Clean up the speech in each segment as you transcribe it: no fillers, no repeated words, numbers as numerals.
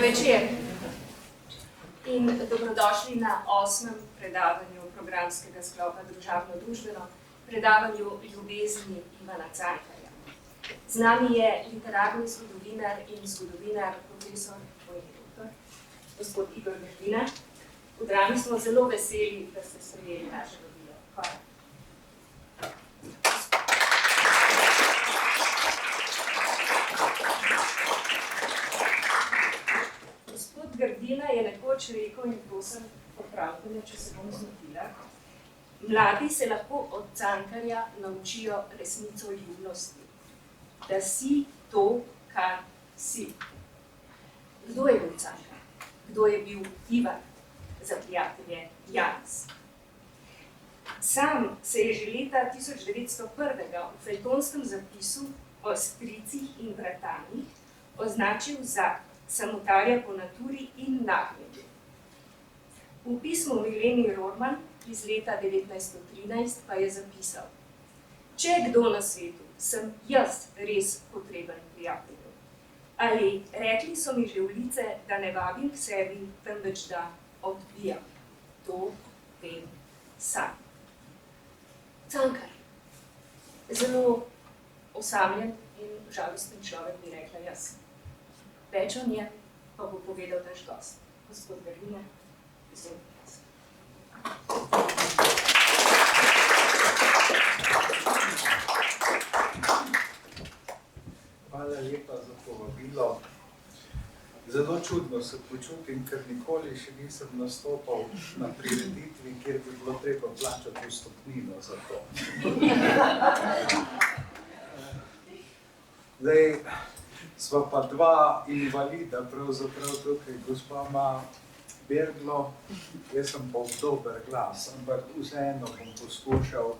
večer in dobrodošli na 8. predavanju programskega sklopa Družabno-družbeno, predavanju ljubezni Ivana Cankarja. Z nami je literarni zgodovinar in zgodovinar profesor dr. gospod Igor Grdina. V Drami smo zelo veseli, da ste sprejeli naše vabilo. Hvala. Grdina je nekoč rekel, in prosim, popravite me, če se bom zmotila, mladi se lahko od Cankarja naučijo resnico ljubnosti, da si to, kar si. Kdo je bil Cankar? Kdo je bil Ivan, za prijatelje Janez? Sam se je že leta 1901. v fejtonskem zapisu o stricih in bratanih označil za samotarja po naturi in nagnjenju. V pismu Mileni Rorman iz leta 1913 pa je zapisal: Če kdo na svetu, sem jaz res potreben prijatelju. Ali rekli so mi že v lice, da ne vabim k sebi, temveč da odbijam. To vem sam. Cankar. Zelo osamljen in žalosten človek, bi rekla jaz. Več o njem pa bo povedal naš gost, gospod Grdina. Hvala lepa za povabilo. Zelo čudno se počutim, ker nikoli še nisem nastopal na prireditvi, kjer bi bilo treba plačati vstopnino za to. Zdaj, sva pa dva invalida, pravzaprav tukaj gospa ima berglo, jaz sem pa dober glas, ampak vseeno bom poskušal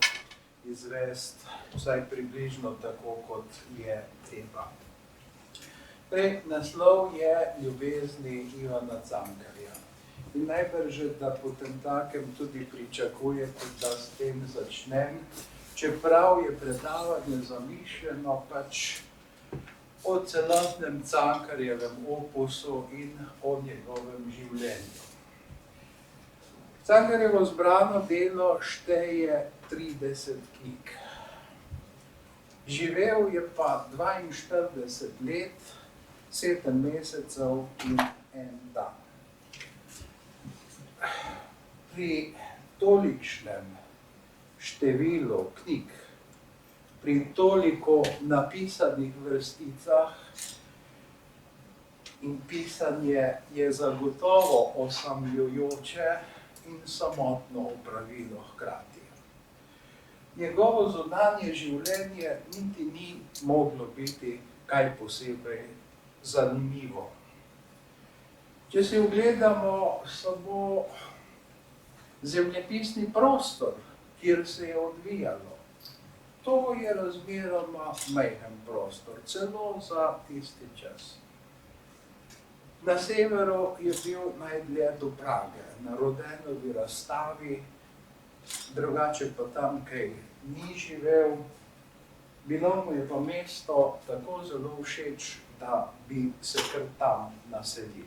izvesti vsaj približno tako, kot je treba. Naslov je Ljubezni Ivana Cankarja. In najbrž, da potem takem tudi pričakujete, da s tem začnem, čeprav je predavanje zamišljeno pač o celotnem Cankarjevem opusu in o njegovem življenju. Cankarjevo zbrano delo šteje 30 knjig. Živel je pa 42 let, 7 mesecev in 1 dan. Pri tolikšnem številu knjig, pri toliko napisanih vrsticah in pisanje je zagotovo osamljujoče in samotno opravilo hkrati. Njegovo zunanje življenje niti ni moglo biti kaj posebej zanimivo. Če si ogledamo samo zemljepisni prostor, kjer se je odvijalo, to je razmeroma majhen prostor, celo za tisti čas. Na severu je bil najdlje do Prage, na Rodenovi razstavi, drugače pa tam kaj ni živel. Bilo mu je pa mesto tako zelo všeč, da bi se kar tam naselil.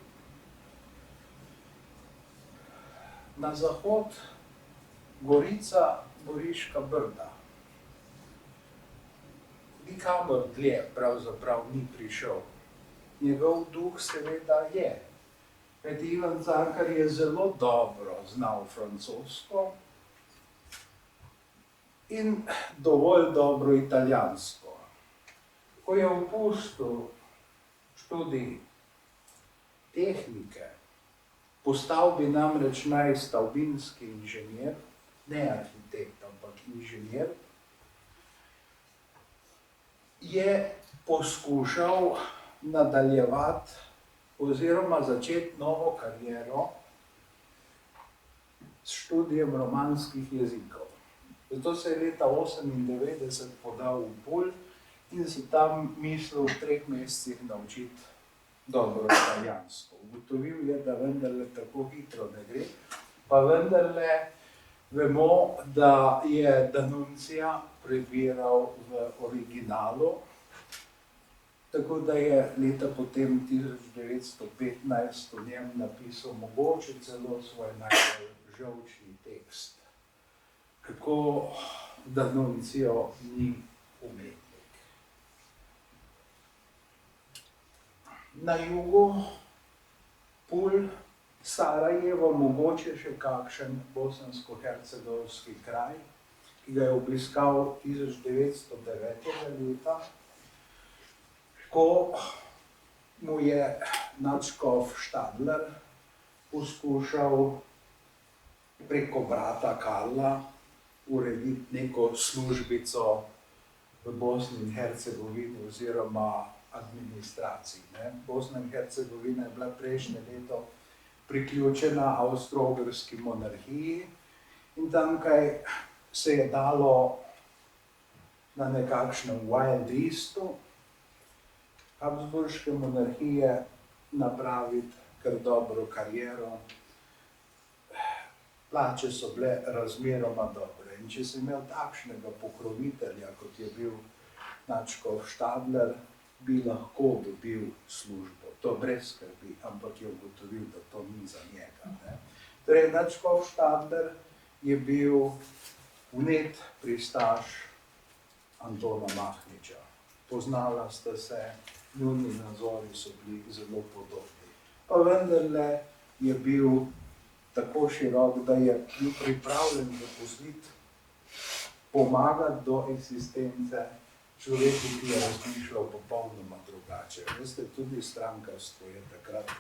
Na zahod Gorica, Goriška Brda. Nikamor dlje pravzaprav ni prišel. Njegov duh seveda je. Kajti Ivan Cankar je zelo dobro znal francosko in dovolj dobro italijansko. Ko je opustil študij tehnike, postal bi namreč naj stavbinski inženir, ne arhitekt, ampak inženir, je poskušal nadaljevati oziroma začeti novo kariero s študijem romanskih jezikov. Zato se je leta 1998 podal v Pulj in se tam mislil v 3 mesecih naučiti dobro italijansko. Ugotovil je, da vendarle tako hitro ne gre, pa vendarle vemo, da je D'Annunzia prebiral v originalu Tako da je leta potem 1915 o njem napisal mogoče celo svoj najbolj žolčni tekst. Kako D'Annunzio ni umetnik. Na jugu Pulj, Sarajevo, mogoče še kakšen bosansko-hercegovski kraj, ki ga je obiskal 1909. leta, ko mu je nadškof Štadler poskušal preko brata Karla urediti neko službico v Bosni in Hercegovini oziroma administraciji. Bosna in Hercegovina je bila prejšnje leto priključena Avstro-Ogrski monarhiji in tamkaj se je dalo na nekakšnem Wild Eastu Habsburške monarhije napraviti kar dobro kariero. Plače so bile razmeroma dobre in če si imel takšnega pokrovitelja, kot je bil nadškof Štadler, bi lahko dobil službo. To brez skrbi, ampak je ugotovil, da to ni za njega. Torej, nadškof Štadler je bil vnet pristaš Antona Mahniča. Poznala sta se, njuni nazori so bili zelo podobni. Pa vendarle je bil tako širok, da je bil pripravljen zaposliti, pomagati do eksistence človeku, ki je razmišljal popolnoma drugače. Veste, tudi strankarstvo je takrat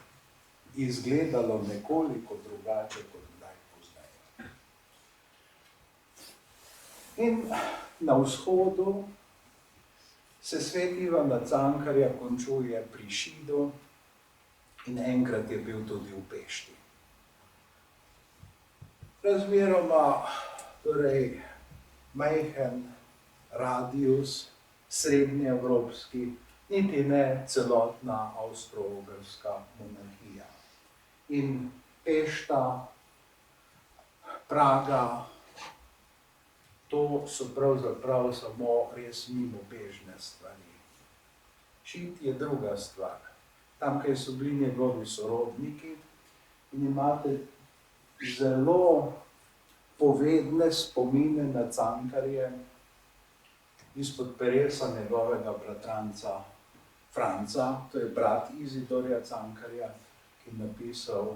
izgledalo nekoliko drugače kot kdaj pozneje. In na vzhodu se svet Ivana Cankarja končuje pri Šidu in enkrat je bil tudi v Pešti. Razmeroma, torej, majhen radius, srednjeevropski, niti ne celotna Avstro-Ogrska monarhija. In Pešta, Praga, to so pravzaprav samo res mimobežne stvari. Šid je druga stvar. Tamkaj so bili njegovi sorodniki in imate zelo povedne spomine na Cankarje izpod peresa njegovega bratranca Franca, to je brat Izidorja Cankarja, ki je napisal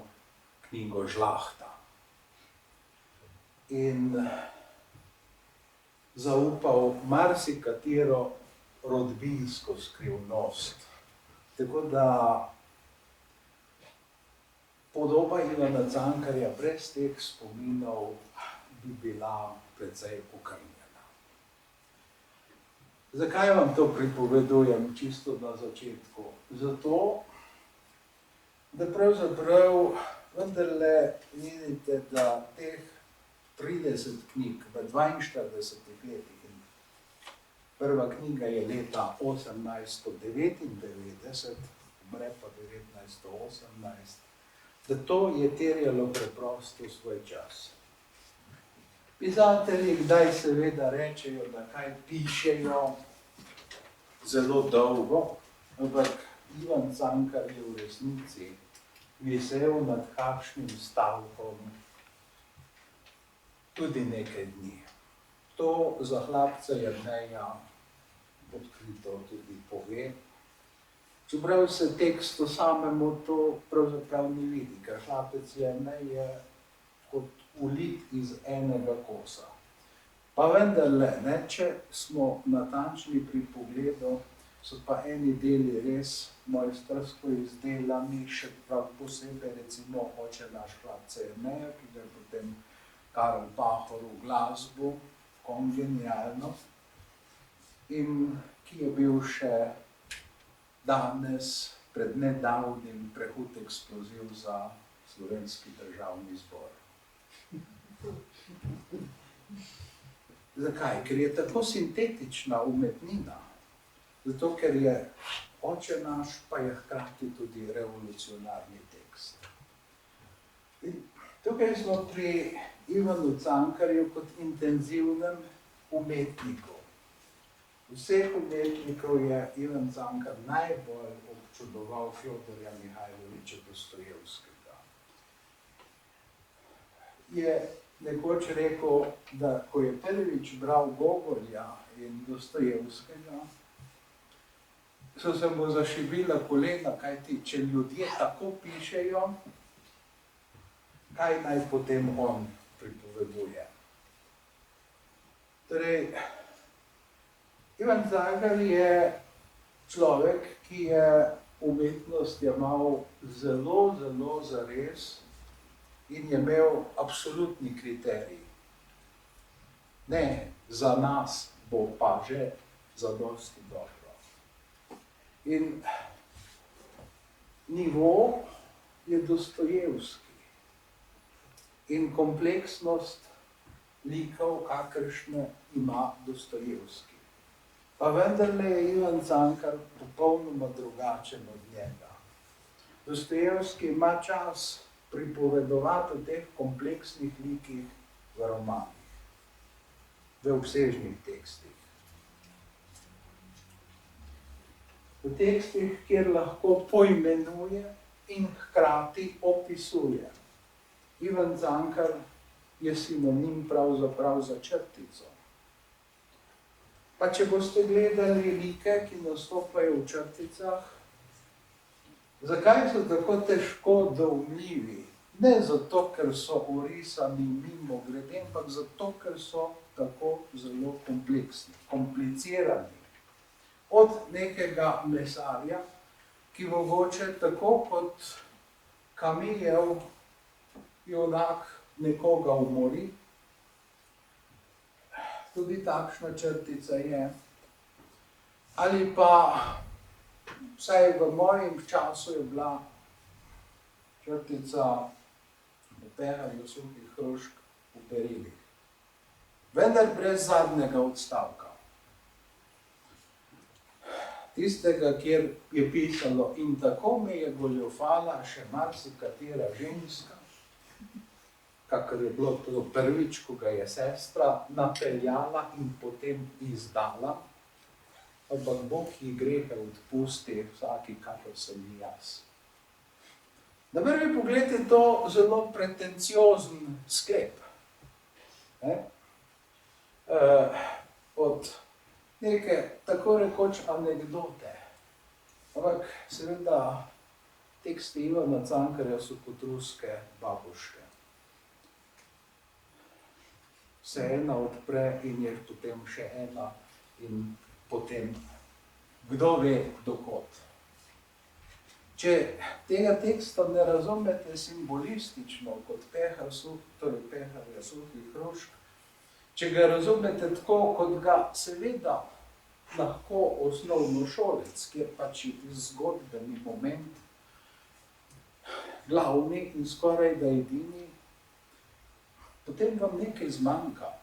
knjigo Žlahta. In zaupal marsikatero rodbinsko skrivnost. Tako da podoba Ivana Cankarja brez teh spominov bi bila precej okrnjena. Zakaj vam to pripovedujem čisto na začetku? Zato, da pravzaprav vendarle vidite, da teh 30 knjig v 42 letih, in prva knjiga je leta 1899, umre pa 1918, da to je terjalo preprosto svoj čas. Pisatelji kdaj seveda rečejo, da kaj pišejo zelo dolgo, ampak Ivan Cankar je v resnici visel nad kakšnim stavkom tudi nekaj dni. To za hlapca Jerneja odkrito tudi pove. Čeprav se tekstu samemu to pravzaprav ne vidi, ker hlapec Jernej je kot ulit iz enega kosa. Pa vendarle, če smo natančni pri pogledu, so pa eni deli res mojstrsko izdelani, še prav posebej recimo Oče naš hlapca Jerneja, ki ga je potem Karl Pahor v glasbu, kongenialno, in ki je bil še danes pred nedavnim prehud eksploziv za Slovenski državni zbor. Zakaj? Ker je tako sintetična umetnina. Zato, ker je Oče naš, pa je hkrati tudi revolucionarni tekst. In tukaj smo pri Ivanu Cankarju kot intenzivnem umetniku. vseh umetnikov je Ivan Cankar najbolj občudoval Fjodorja Mihajloviča Dostojevskega. Je nekoč rekel, da ko je prvič bral Gogolja in Dostojevskega, so se mu zašibila kolena, kajti če ljudje tako pišejo, kaj naj potem on pripoveduje. Torej, Ivan Cankar je človek, ki je umetnost jemal zelo, zelo zares in je imel absolutni kriterij. Ne, za nas bo pa že zadosti dobro. In nivo je Dostojevski in kompleksnost likov, kakršne ima Dostojevski. Pa vendarle je Ivan Cankar popolnoma drugačen od njega. Dostojevski ima čas pripovedovati o teh kompleksnih likih v romanih, v obsežnih tekstih. V tekstih, kjer lahko poimenuje in hkrati opisuje. Ivan Cankar je sinonim pravzaprav za črtico. Pa če boste gledali like, ki nastopajo v črticah, zakaj so tako težko doumljivi? Ne zato, ker so orisani mimogrede, ampak zato, ker so tako zelo kompleksni, komplicirani. Od nekega mesarja, ki mogoče tako kot Kamijev junak nekoga umori, tudi takšna črtica je. Ali pa, vsaj v mojem času je bila črtica o peharju suhih hrušk v perilih. Vendar brez zadnjega odstavka. Tistega, kjer je pisalo: in tako me je goljufala še marsikatera ženska, kakor je bilo to prvič, ko ga je sestra napeljala in potem izdala, ampak Bog ji grehe odpusti, vsaki, kakor sem jaz. Na prvi pogled je to zelo pretenciozen sklep. Od neke tako rekoč anekdote. Ampak seveda teksti Ivana Cankarja so kot ruske babuške. Se ena odpre in je potem še ena in potem kdo ve dokot. Če tega teksta ne razumete simbolistično kot pehar peharja suhih hrušk, če ga razumete tako, kot ga seveda lahko osnovnošolec, kjer pač je zgodbeni moment glavni in skoraj da edini, potem vam nekaj zmanjka.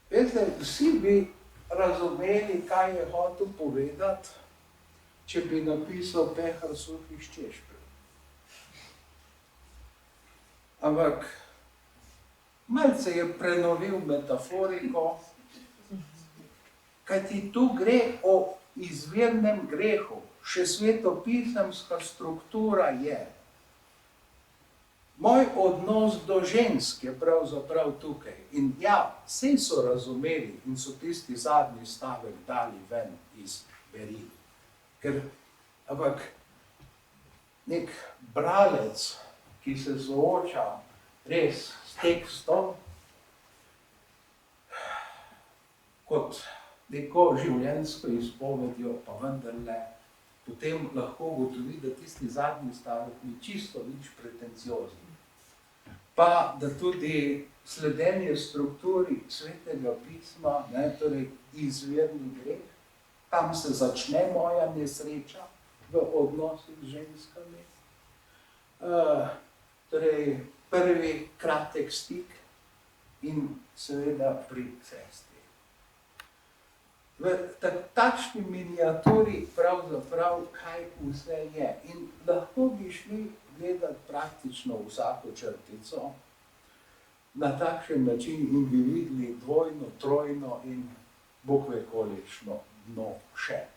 Veste, vsi bi razumeli, kaj je hotel povedati, če bi napisal pehar suhih češpelj. Ampak malce je prenovil metaforiko, kajti tu gre o izvirnem grehu. Še svetopisemska struktura je. Moj odnos do žensk je pravzaprav tukaj. In ja, saj so razumeli in so tisti zadnji stavek dali ven iz beril. Ampak nek bralec, ki se sooča res s tekstom, kot neko življenjsko izpovedjo, pa vendarle potem lahko ugotovi, da tisti zadnji stavek ni čisto nič pretenciozni. Pa da tudi sledenje strukturi svetega pisma, torej izvirni greh, tam se začne moja nesreča v odnosih z ženskami. Torej, prvi kratek stik in seveda pri sestri. V takšni miniaturi pravzaprav kaj vse je. In lahko bi šli gledati praktično vsako črtico na takšen način in bi videli dvojno, trojno in Bog ve kolikšno dno še.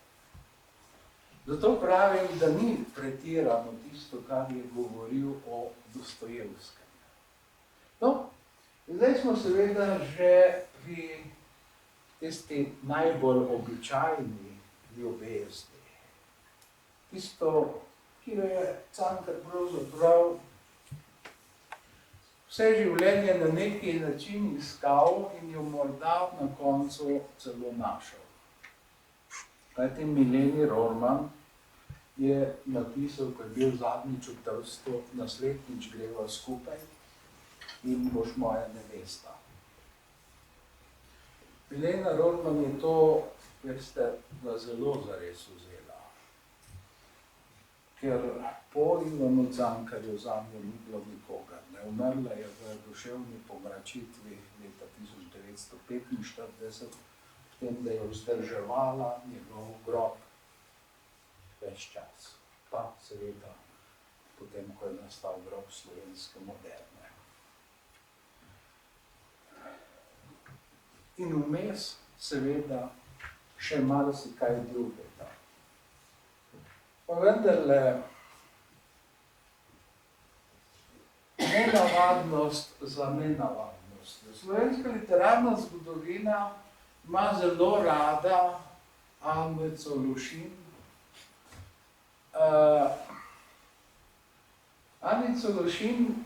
Zato pravim, da ni pretirano tisto, kar je govoril o Dostojevskem. No, zdaj smo seveda že pri tisti najbolj običajni ljubezni. Tisto, ki je Cankar pravzaprav vse življenje na neki način iskal in jo morda na koncu celo našel. Kajti Mileni Roman je napisal, ko je bil zadnjič v Trstu, naslednjič greva skupaj in boš moja nevesta. Milena Roman je to, veste, da zelo zares vzela. Ker po Ivanu Cankarju zanjo ni bilo nikogar. Umrla je v duševni pomračitvi leta 1945, v tem, da je vzdrževala njegov grob ves čas. Pa seveda potem, ko je nastal grob slovenske moderne. In vmes seveda še marsikaj drugega. Pa vendarle nenavadnost za nenavadnost. Slovenska literarna zgodovina ima zelo rada Anico Lušin. Anico Lušin,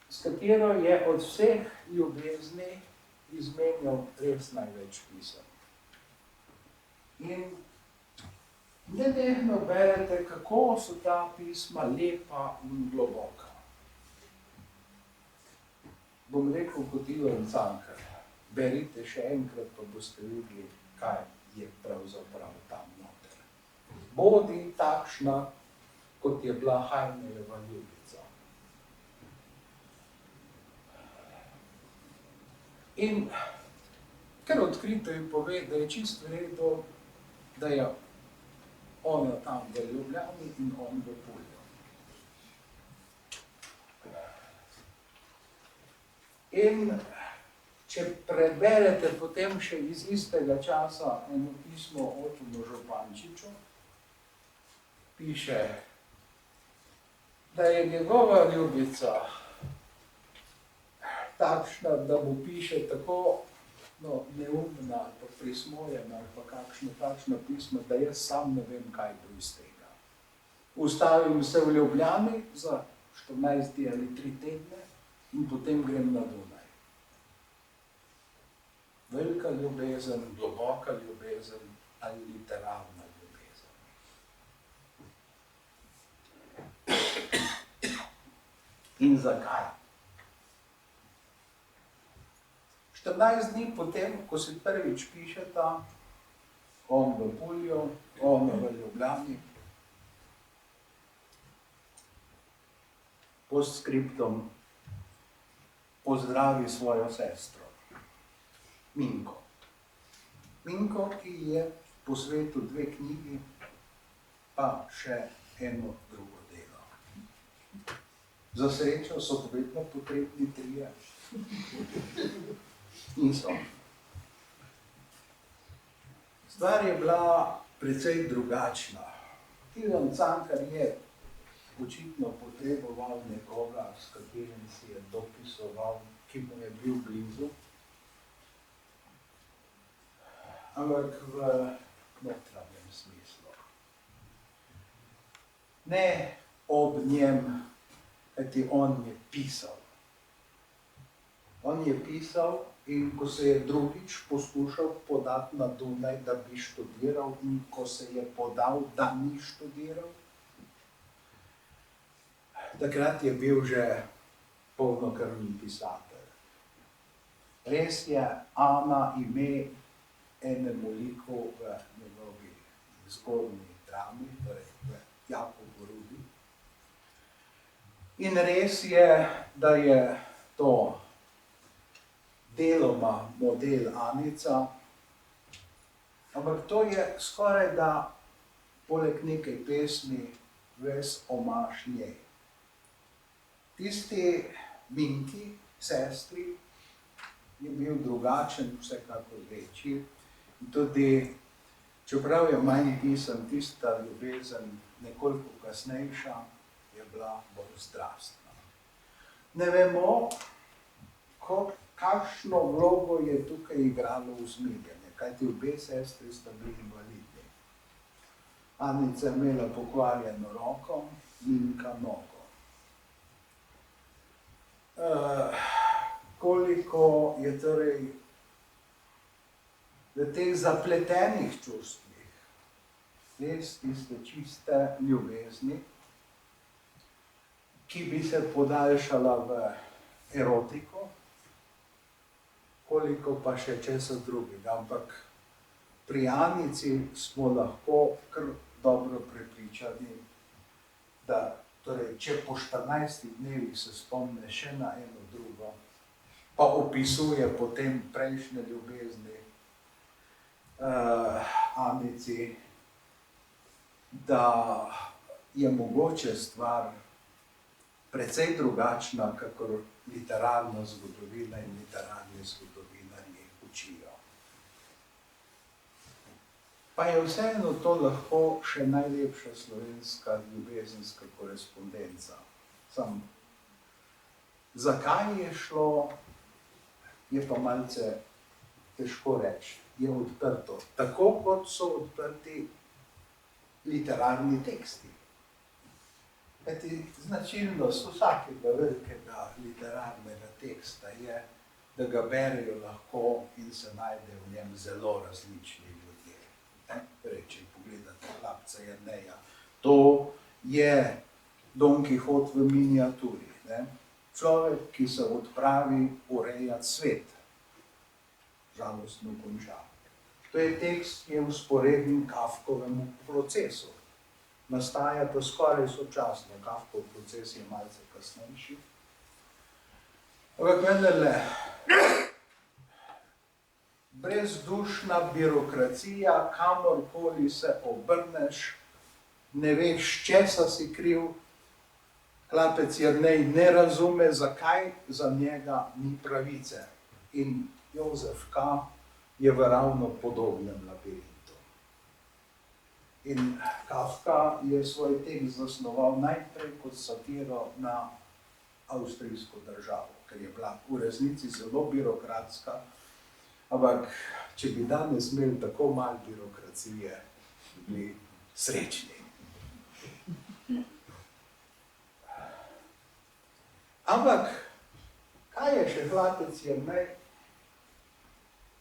s katero je od vseh ljubezni izmenjal res največ pisem. In nenehno berete, kako so ta pisma lepa in globoka. Bom rekel kot Ivan Cankar, berite še enkrat, pa boste videli, kaj je pravzaprav tam noter. Bodi takšna, kot je bila Hajnejeva ljubica. In ker odkrito ji pove, da je čisto v redu, da je ona tam v Ljubljani in on v Pulju. In če preberete potem še iz istega časa eno pismo Otonu Župančiču, piše, da je njegova ljubica takšna, da mu piše tako neumna ali pa prismojena ali pa kakšno takšno pismo, da jaz sam ne vem, kaj bo iz tega. Ustavim se v Ljubljani za 14 ali 3 tedne in potem grem na Dunaj. Velika ljubezen, globoka ljubezen ali literarna ljubezen. In zakaj? 14 dni potem, ko si prvič pišeta, on v Pulju, ona v Ljubljani, postskriptom pozdravi svojo sestro, Minko. Minko, ki je po svetu 2 knjigi, pa še eno drugo delo. Za srečo so vedno potrebni 3. Niso. Stvar je bila precej drugačna. Ivan Cankar je očitno potreboval nekoga, s katerim si je dopisoval, ki mu je bil blizu. Ampak v notranjem smislu. Ne ob njem, kajti on je pisal. On je pisal in ko se je drugič poskušal podati na Dunaj, da bi študiral, in ko se je podal, da ni študiral, takrat je bil že polnokrvni pisatelj. Res je Ana ime enemu liku v njegovi zgodnji drami, torej v Jakobu Rudi. In res je, da je to deloma model Anica, ampak to je skoraj da poleg nekaj pesmi ves omaž njej. Tisti Minki, sestri, je bil drugačen, vsekakor večji, tudi, čeprav je manj pisem, tista ljubezen nekoliko kasnejša, je bila bolj strastna. Ne vemo, kakšno vlogo je tukaj igralo usmiljenje, kajti obe sestri sta bili invalidni. Anica je imela pokvarjeno roko, Minka nogo. Koliko je torej v teh zapletenih čustvih, res tiste čiste ljubezni, ki bi se podaljšala v erotiko, koliko pa še česa drugega, ampak pri Anici smo lahko kar dobro prepričani, da torej, če po 14 dnevih se spomne še na eno drugo, pa opisuje potem prejšnje ljubezni Anici, da je mogoče stvar precej drugačna, kakor literarna zgodovina in literarni zgodovinarji učijo. Pa je vseeno to lahko še najlepša slovenska ljubezenska korespondenca. Sam, zakaj je šlo, je pa malce težko reči, je odprto. Tako kot so odprti literarni teksti. Kajti značilnost vsakega velikega literarnega teksta je, da ga berejo lahko in se najde v njem zelo različni ljudje. Torej, če pogledate Hlapca Jerneja, to je Don Kihot v miniaturi. Človek, ki se odpravi urejati svet, žalostno konča. To je tekst, ki je vzporeden Kafkovemu procesu. Nastajata skoraj sočasno, Kafkov proces je malce kasnejši. Ampak vendarle, brezdušna birokracija, kamorkoli se obrneš, ne veš, česa si kriv. Hlapec Jernej ne razume, zakaj za njega ni pravice. In Jozef K. je v ravno podobnem labirintu. In Kafka je svoj tekst zasnoval najprej kot satiro na avstrijsko državo, ker je bila v resnici zelo birokratska, ampak če bi danes imeli tako malo birokracije, bi bili srečni. Ampak, kaj je še Hlapec Jernej?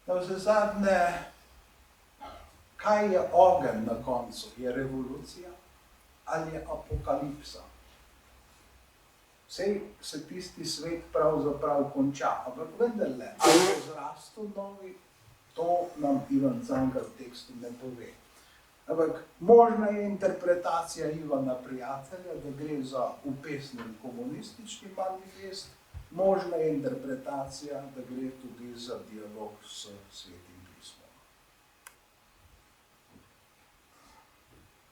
Navsezadnje, kaj je ogenj na koncu? Je revolucija ali je apokalipsa? Sej se tisti svet pravzaprav konča, ampak vendarle, ali je zrastel novi, to nam Ivan Cankar v tekstu ne pove. Ampak možna je interpretacija Ivana Prijatelja, da gre za upesnen komunistični manifest, možna je interpretacija, da gre tudi za dialog s Svetim pismom.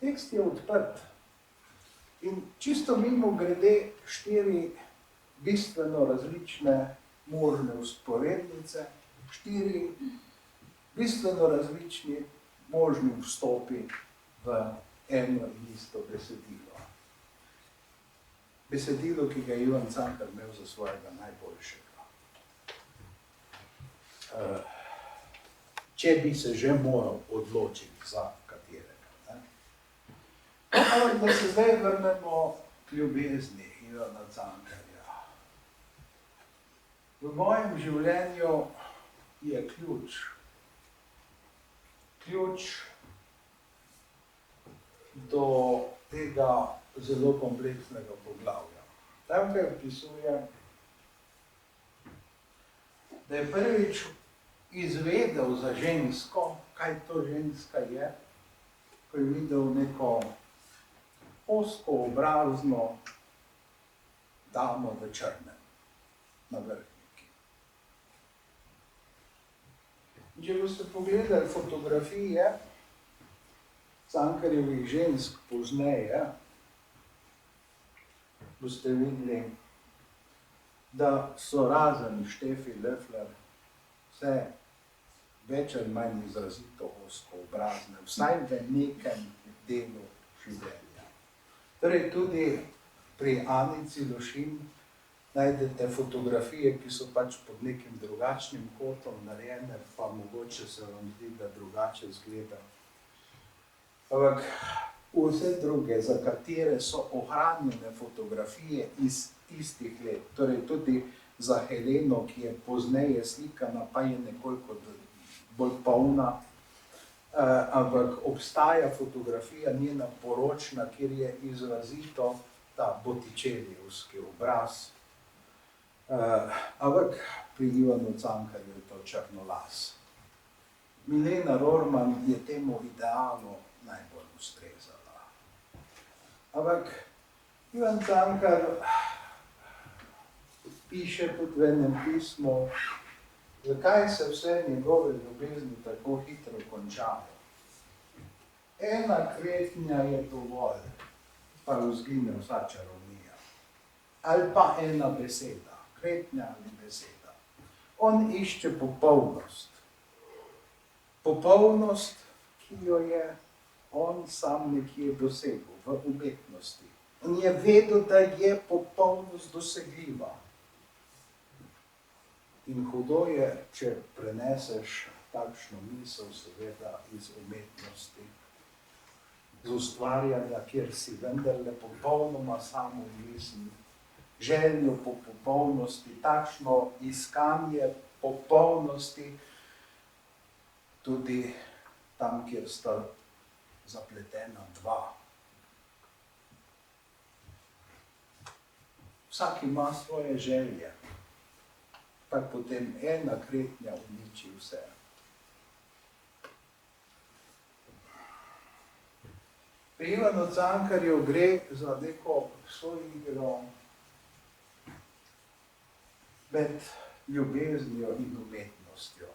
Tekst je odprt in čisto mimogrede 4 bistveno različne možne vzporednice, 4 bistveno različni možni vstopi v eno in isto besedilo. Besedilo, ki ga je Ivan Cankar imel za svojega najboljšega. Če bi se že moral odločiti za katerega. Ampak da se zdaj vrnemo k ljubezni Ivana Cankarja. V mojem življenju je ključ do tega zelo kompleksnega poglavja. Tam, kaj opisuje, da je prvič izvedel za žensko, kaj to ženska je, ko je videl neko ozkoobrazno damo v črnem na vrhniki. Če boste pogledali fotografije Cankarjevih žensk pozneje, boste videli, da so razen Štefi Löffler vse več ali manj izrazito ozkoobrazne, vsaj v nekem delu življenja. Torej tudi pri Anici Lošin najdete fotografije, ki so pač pod nekim drugačnim kotom narejene, pa mogoče se vam zdi, da drugače izgleda. Ampak vse druge, za katere so ohranjene fotografije iz tistih let, torej tudi za Heleno, ki je pozneje slikana, pa je nekoliko bolj polna, ampak obstaja fotografija njena poročna, kjer je izrazito ta Botticellijevski obraz. Ampak pri Ivanu Cankarju je to črnolas. Milena Rohrmann je temu idealu najbolj ustrezala. Ampak Ivan Cankar piše tudi v enem pismu, zakaj se vse njegove ljubezni tako hitro končajo. Ena kretnja je dovolj, pa izgine vsa čarovnija. Ali pa ena beseda. Kretnja ali beseda. On išče popolnost. Popolnost, ki jo je on sam nekje dosegel v umetnosti. On je vedel, da je popolnost dosegljiva. In hudo je, če preneseš takšno misel, seveda, iz umetnosti, z ustvarjanja, kjer si vendarle popolnoma samoumissen, željo po popolnosti, takšno iskanje popolnosti, tudi tam, kjer sta zapletena dva. Vsak ima svoje želje, pa potem ena kretnja uniči vse. Pri Ivanu Cankarju gre za neko soigro med ljubeznijo in umetnostjo.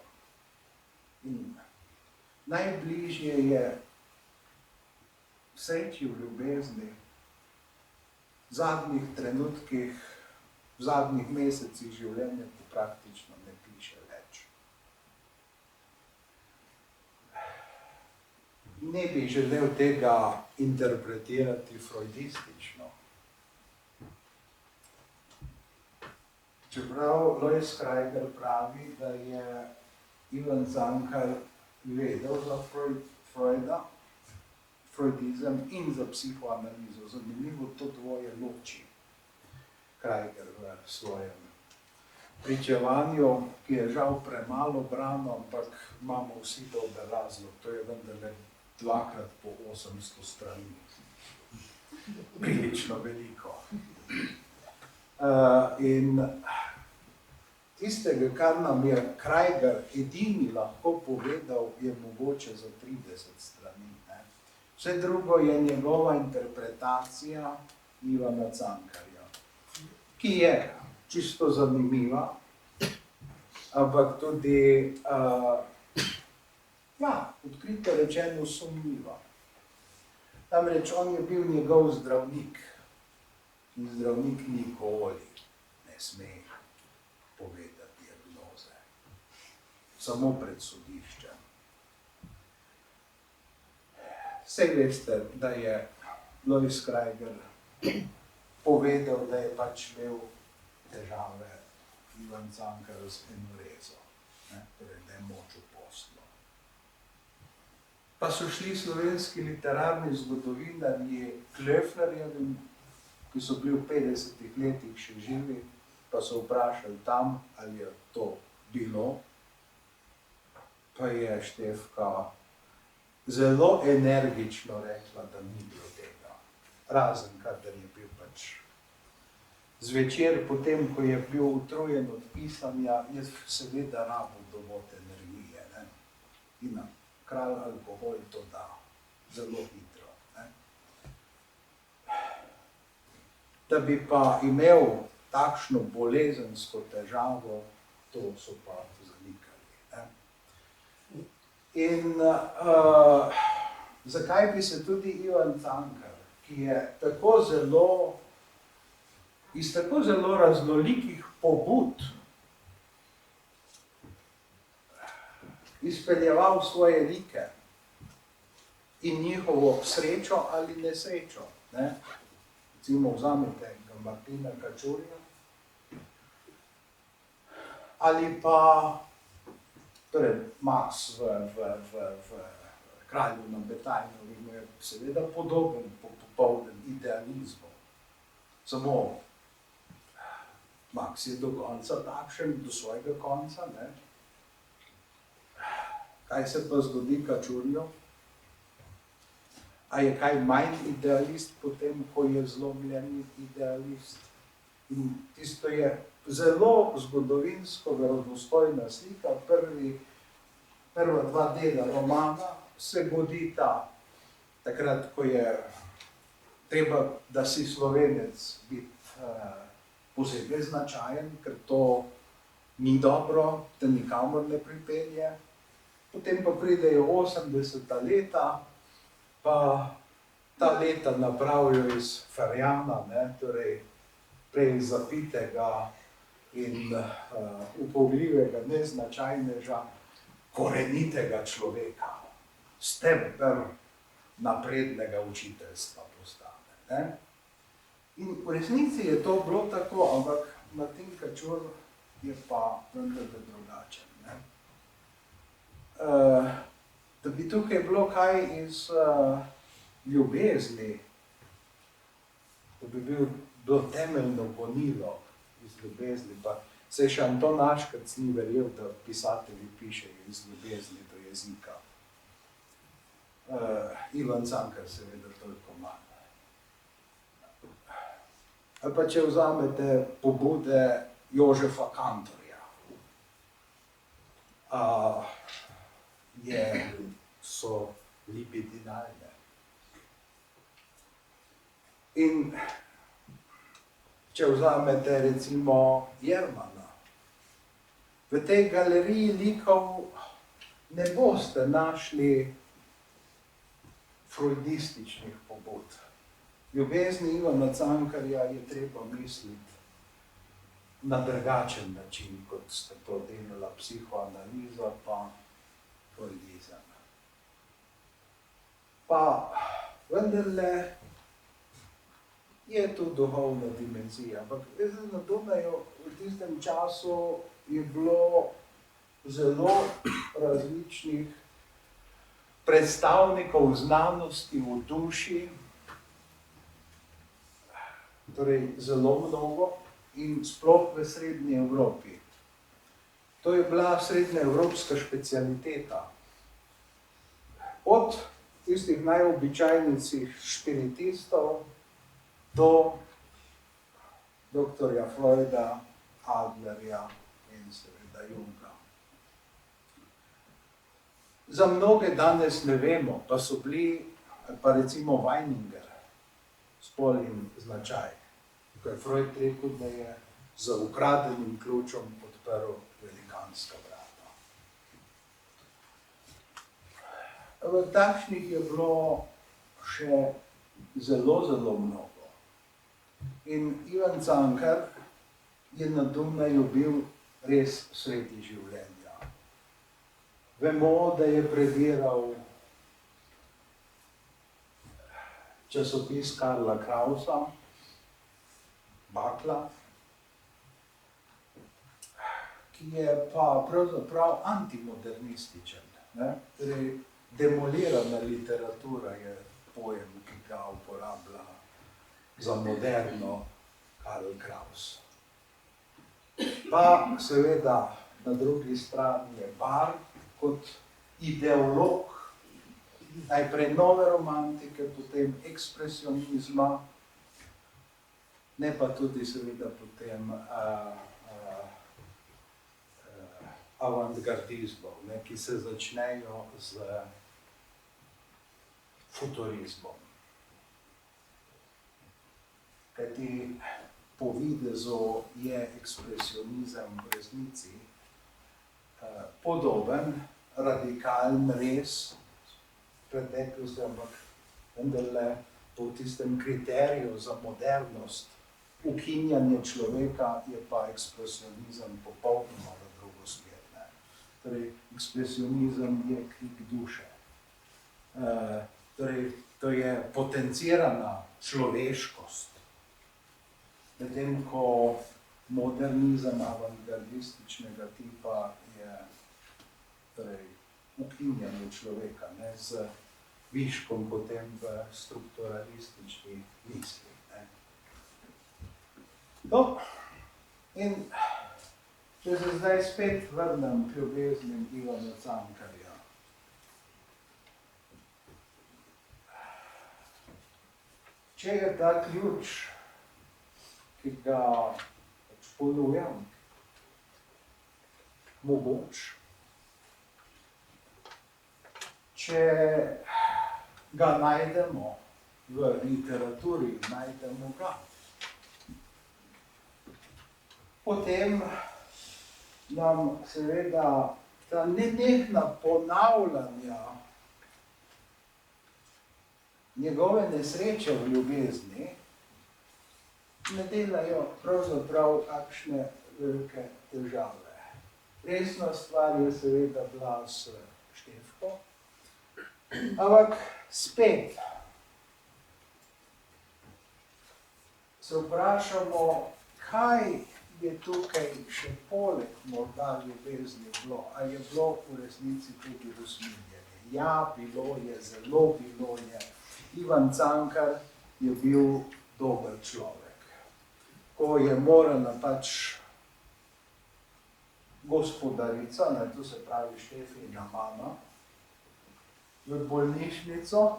In najbližje je sreči v ljubezni v zadnjih trenutkih, v zadnjih mesecih življenja, ko praktično ne piše več. Ne bi želel tega interpretirati freudistično. Čeprav Lois Kraiger pravi, da je Ivan Cankar vedel za Freuda, freudizem in za psihoanalizo. Zanimivo, to dvoje loči Kraiger v svojem pričevanju, ki je žal premalo brano, ampak imamo vsi dober razlog. To je vendarle 2x po 800 strani. Prilično veliko. In tistega, kar nam je Kraiger edini lahko povedal, je mogoče za 30 strani. Vse drugo je njegova interpretacija Ivana Cankarja, ki je čisto zanimiva, ampak tudi, odkrito rečeno sumljiva. Namreč on je bil njegov zdravnik in zdravnik nikoli ne sme povedati diagnoze, samo pred sodiščem. Saj veste, da je Lois Kraiger povedal, da je pač imel težave Ivan Cankar z enurezo, torej da je močil poslo. Pa so šli slovenski literarni zgodovinarji Klöflerjevi, ki so bili v 50 letih še živi, pa so vprašali tam, ali je to bilo, pa je Štefka zelo energično rekla, da ni bilo tega. Razen, kadar je bil pač zvečer, potem, ko je bil utrujen od pisanja, je seveda rabil dovolj energije. In kralj alkohol to da zelo hitro. Da bi pa imel takšno bolezensko težavo, to so pa zanikali. In zakaj bi se tudi Ivan Cankar, ki je iz tako zelo raznolikih pobud izpeljeval svoje like in njihovo srečo ali nesrečo. Ne? Recimo vzamete Martina Kačurja ali pa torej Max v Kralju na Betajnovi mu je seveda podoben popolnem idealizmu. Samo Max je do konca takšen, do svojega konca. Ne? Kaj se pa zgodi Kačurju? A je kaj manj idealist potem, ko je zlomljeni idealist? In tisto je zelo zgodovinsko verodostojna slika. Prva dva dela romana se godita takrat, ko je treba, da si Slovenec biti posebej značajen, ker to ni dobro, te nikamor ne pripelje. Potem pa pridejo 80. leta, pa ta leta napravijo iz Ferjana, ne, torej prej zapitega in upogljivega neznačajneža, korenitega človeka, steber naprednega učiteljstva postane. Ne? In v resnici je to bilo tako, ampak Martin Kačur je pa vendarle drugačen. Ne? Da bi tukaj bilo kaj iz ljubezni, da bi bilo temeljno gonilo iz ljubezni, pa se še Anton Aškerc ni verjel, da pisatelji pišejo iz ljubezni do jezika. Ivan Cankar seveda toliko manj. Ali pa če vzamete pobude Jožefa Kantorja, so libidinalne. In če vzamete recimo Jermana, v tej galeriji likov ne boste našli freudističnih pobud. Ljubezni Ivana Cankarja je treba misliti na drugačen način, kot ste to delala psihoanaliza pa freudizem. Pa vendarle je tu duhovna dimenzija, ampak na Dunaju v tistem času je bilo zelo različnih predstavnikov znanosti v duši, torej zelo mnogo in sploh v Srednji Evropi. To je bila srednjeevropska specialiteta. Od tistih najobičajnejših špiritistov do doktorja Freuda, Adlerja in seveda Junga. Za mnoge danes ne vemo, pa so bili, pa recimo Weininger, Spolin značaj, ko je Freud rekel, da je za ukradenim ključem odprl velikanska vrata. Takšnih je bilo še zelo, zelo mnogo. In Ivan Cankar je na Dunaju bil res sredi življenja. Vemo, da je prebiral časopis Karla Krausa, Bakla, ki je pa pravzaprav antimodernističen. Ne? Torej, demolirana literatura je pojem, ki ga uporablja za moderno Karl Kraus. Pa seveda na drugi strani je Bar kot ideolog najprej nove romantike, potem ekspresionizma, ne pa tudi seveda potem avantgardizmov, ki se začnejo z futurizmom. Kajti po videzu je ekspresionizem v resnici podoben, radikalen, res preteklosti, ampak vendarle po tistem kriteriju za modernost, ukinjanje človeka, je pa ekspresionizem popolnoma v drugo smer. torej ekspresionizem je krik duše. Torej, to je potencirana človeškost. Medtem ko modernizem avantgardističnega tipa je torej, ukinjanje človeka, ne, z viškom potem v strukturalistični misli. Ne. No, in če se zdaj spet vrnem k ljubeznim Ivana Cankarja. Če je ta ključ, ki ga ponujam, mogoč, če ga najdemo v literaturi, najdemo ga, potem nam seveda ta nenehna ponavljanja njegove nesreče v ljubezni ne delajo pravzaprav kakšne velike težave. Resna stvar je seveda bila s Štefko, ampak spet se vprašamo, kaj je tukaj še poleg morda ljubezni bilo, ali je bilo v resnici tudi usmiljenje. Ja, bilo je, zelo bilo je. Ivan Cankar je bil dober človek. Ko je morala pač gospodarica, ne, to se pravi Štefina mama, v bolnišnico,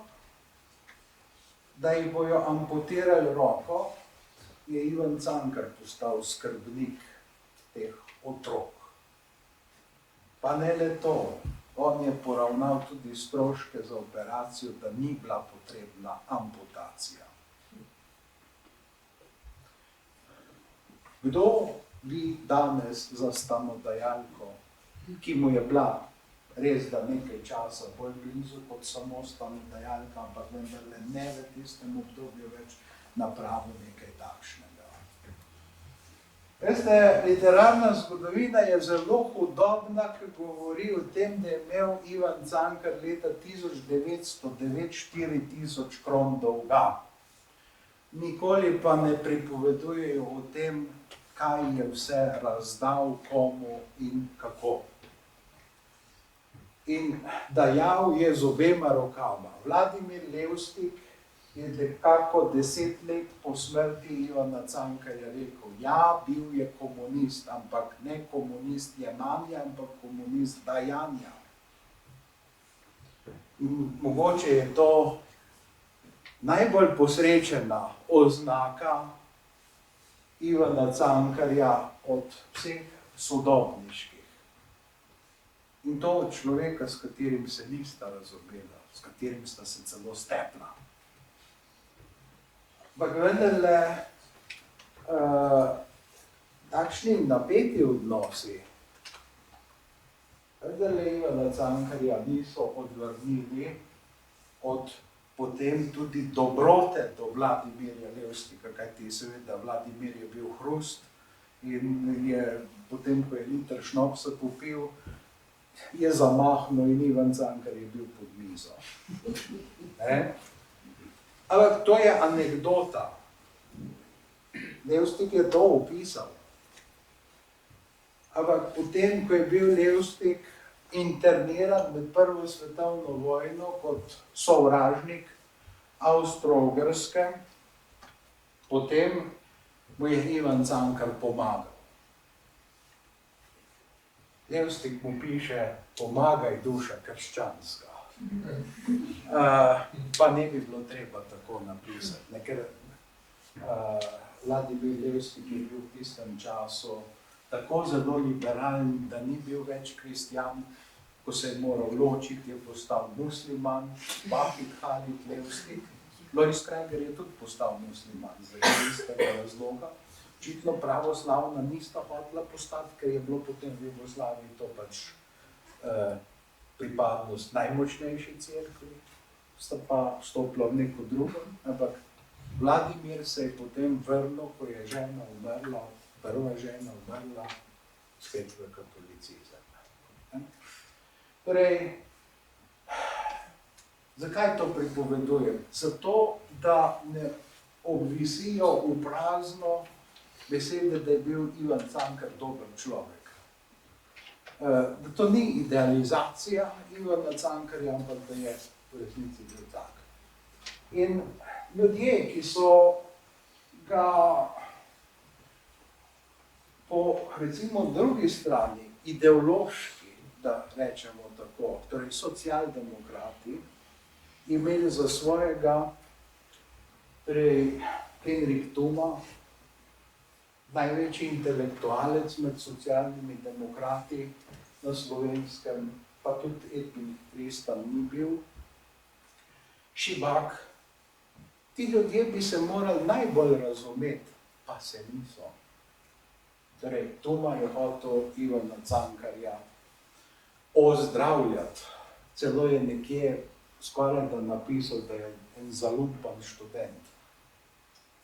da ji bojo amputirali roko, je Ivan Cankar postal skrbnik teh otrok. Pa ne le to, on je poravnal tudi stroške za operacijo, da ni bila potrebna amputacija. Kdo bi danes za stanodajalko, ki mu je bila res da nekaj časa bolj blizu kot samo stanodajalka, ampak vendarle ne v tistem obdobju več napravil nekaj takšnega. Veste, literarna zgodovina je zelo hudobna, ki govori o tem, da je imel Ivan Cankar leta 1909 4000 kron dolga. Nikoli pa ne pripovedujejo o tem, kaj je vse razdal, komu in kako. In dajal je z obema rokama. Vladimir Levstik je nekako 10 let po smrti Ivana Cankarja rekel, ja, bil je komunist, ampak ne komunist jemanja, ampak komunist dajanja. In mogoče je to najbolj posrečena oznaka Ivana Cankarja od vseh sodobniških. In to od človeka, s katerim se nista razumela, s katerim sta se celo stepla. Ampak vendarle, takšni napeti odnosi, vendarle Ivana Cankarja niso odvrnili od potem tudi dobrote do Vladimirja Levstika, kajti seveda Vladimir je bil hrust in je potem, ko je liter šnopsa popil, je zamahnil in Ivan Cankar je bil pod mizo. Ampak to je anekdota. Levstik je to opisal. Ampak potem, ko je bil Levstik interniran med Prvo svetovno vojno kot sovražnik Avstro-Ogrske, potem mu je Ivan Cankar pomagal. Levstik mu piše, pomagaj duša krščanska. Pa ne bi bilo treba tako napisati, ker Vladimir Levstik je bil v tistem času tako zelo liberalen, da ni bil več kristjan, ko se je moral ločiti, je postal musliman, Vahid Halid Levstik. Lois Kreger je tudi postal musliman, zaradi istega razloga. Očitno pravoslavna nista hotela postati, ker je bilo potem v Jugoslaviji to pač pripadnost najmočnejši cerkvi, sta pa vstopila v neko drugo, ampak Vladimir se je potem vrnil, ko je žena umrla, prva žena umrla, spet v katolicizem. Torej, zakaj to pripovedujem? Zato, da ne obvisijo v prazno besede, da je bil Ivan Cankar dober človek. Da to ni idealizacija Ivana Cankarja, ampak da je v resnici bil tak. In ljudje, ki so ga po, recimo, drugi strani, ideološki, da rečemo tako, torej socialdemokrati, imeli za svojega, torej Henrik Thoma, največji intelektualec med socialnimi demokrati na Slovenskem, pa tudi Edvin Kristan ni bil, Šibak. Ti ljudje bi se morali najbolj razumeti, pa se niso. Torej, Thoma je hotel Ivana Cankarja ozdravljati. Celo je nekje skoraj da napisal, da je en zalumpan študent,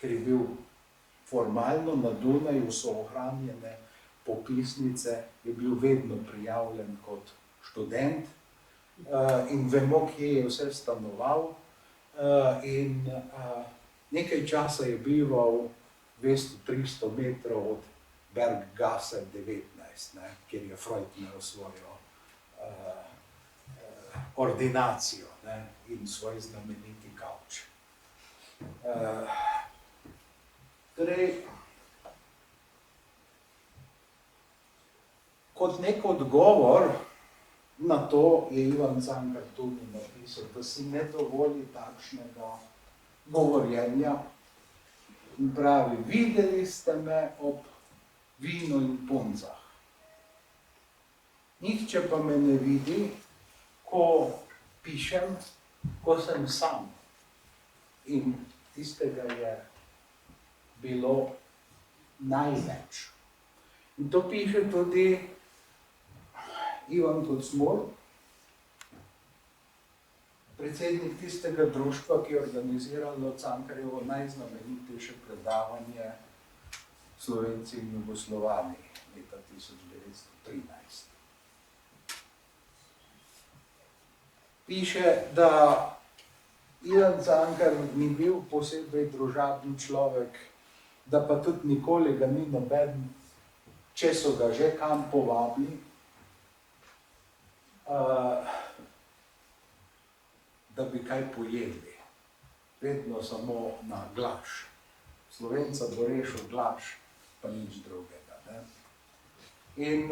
ker je bil formalno na Dunaju, so ohranjene popisnice, je bil vedno prijavljen kot študent in vemo, kje je vse stanoval in nekaj časa je bival 200-300 metrov od Berggasse 19, kjer je Freud imel svojo ordinacijo in svoj znameniti kavč. Torej, kot nek odgovor na to je Ivan Cankar tudi napisal, da si ne dovoli takšnega govorjenja in pravi, videli ste me ob vinu in puncah. Nihče pa me ne vidi, ko pišem, ko sem sam. In tistega je bilo največ. In to piše tudi Ivan Kocmur, predsednik tistega društva, ki je organiziralo Cankarjevo najznamenitejše predavanje Slovenci in Jugoslovani leta 1913. Piše, da Ivan Cankar ni bil posebej družaben človek, da pa tudi nikoli ga ni noben, če so ga že kam povabili, da bi kaj pojedli. Vedno samo na glaš. Slovenca bo rešil glaš, pa nič drugega. Ne? In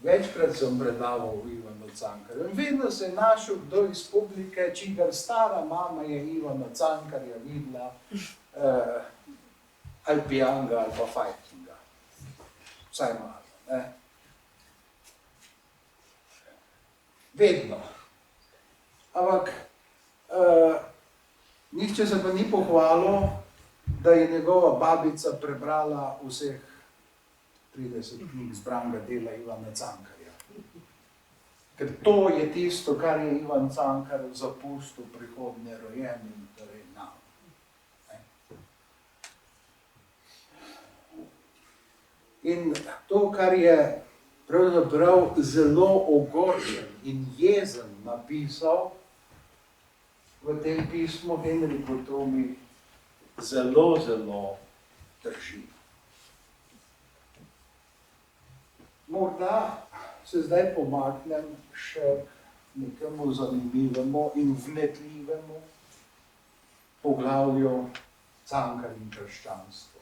večkrat sem predaval Ivanu Cankarju in vedno se je našel kdo iz publike, čigar stara mama je Ivana Cankarja videla ali pijanga ali pa fajtinga. Vsaj malo, ne? Vedno. Ampak nihče se pa ni pohvalil, da je njegova babica prebrala vseh 30 knjig zbranega dela Ivana Cankarja. Ker to je tisto, kar je Ivan Cankar zapustil prihodnje rojenim, torej nam. In to, kar je pravzaprav zelo ogorčen in jezen napisal v tem pismu Henriku Thomi, zelo, zelo drži. Morda se zdaj pomaknem še nekemu zanimivemu in vnetljivemu poglavju Cankar in krščanstvo.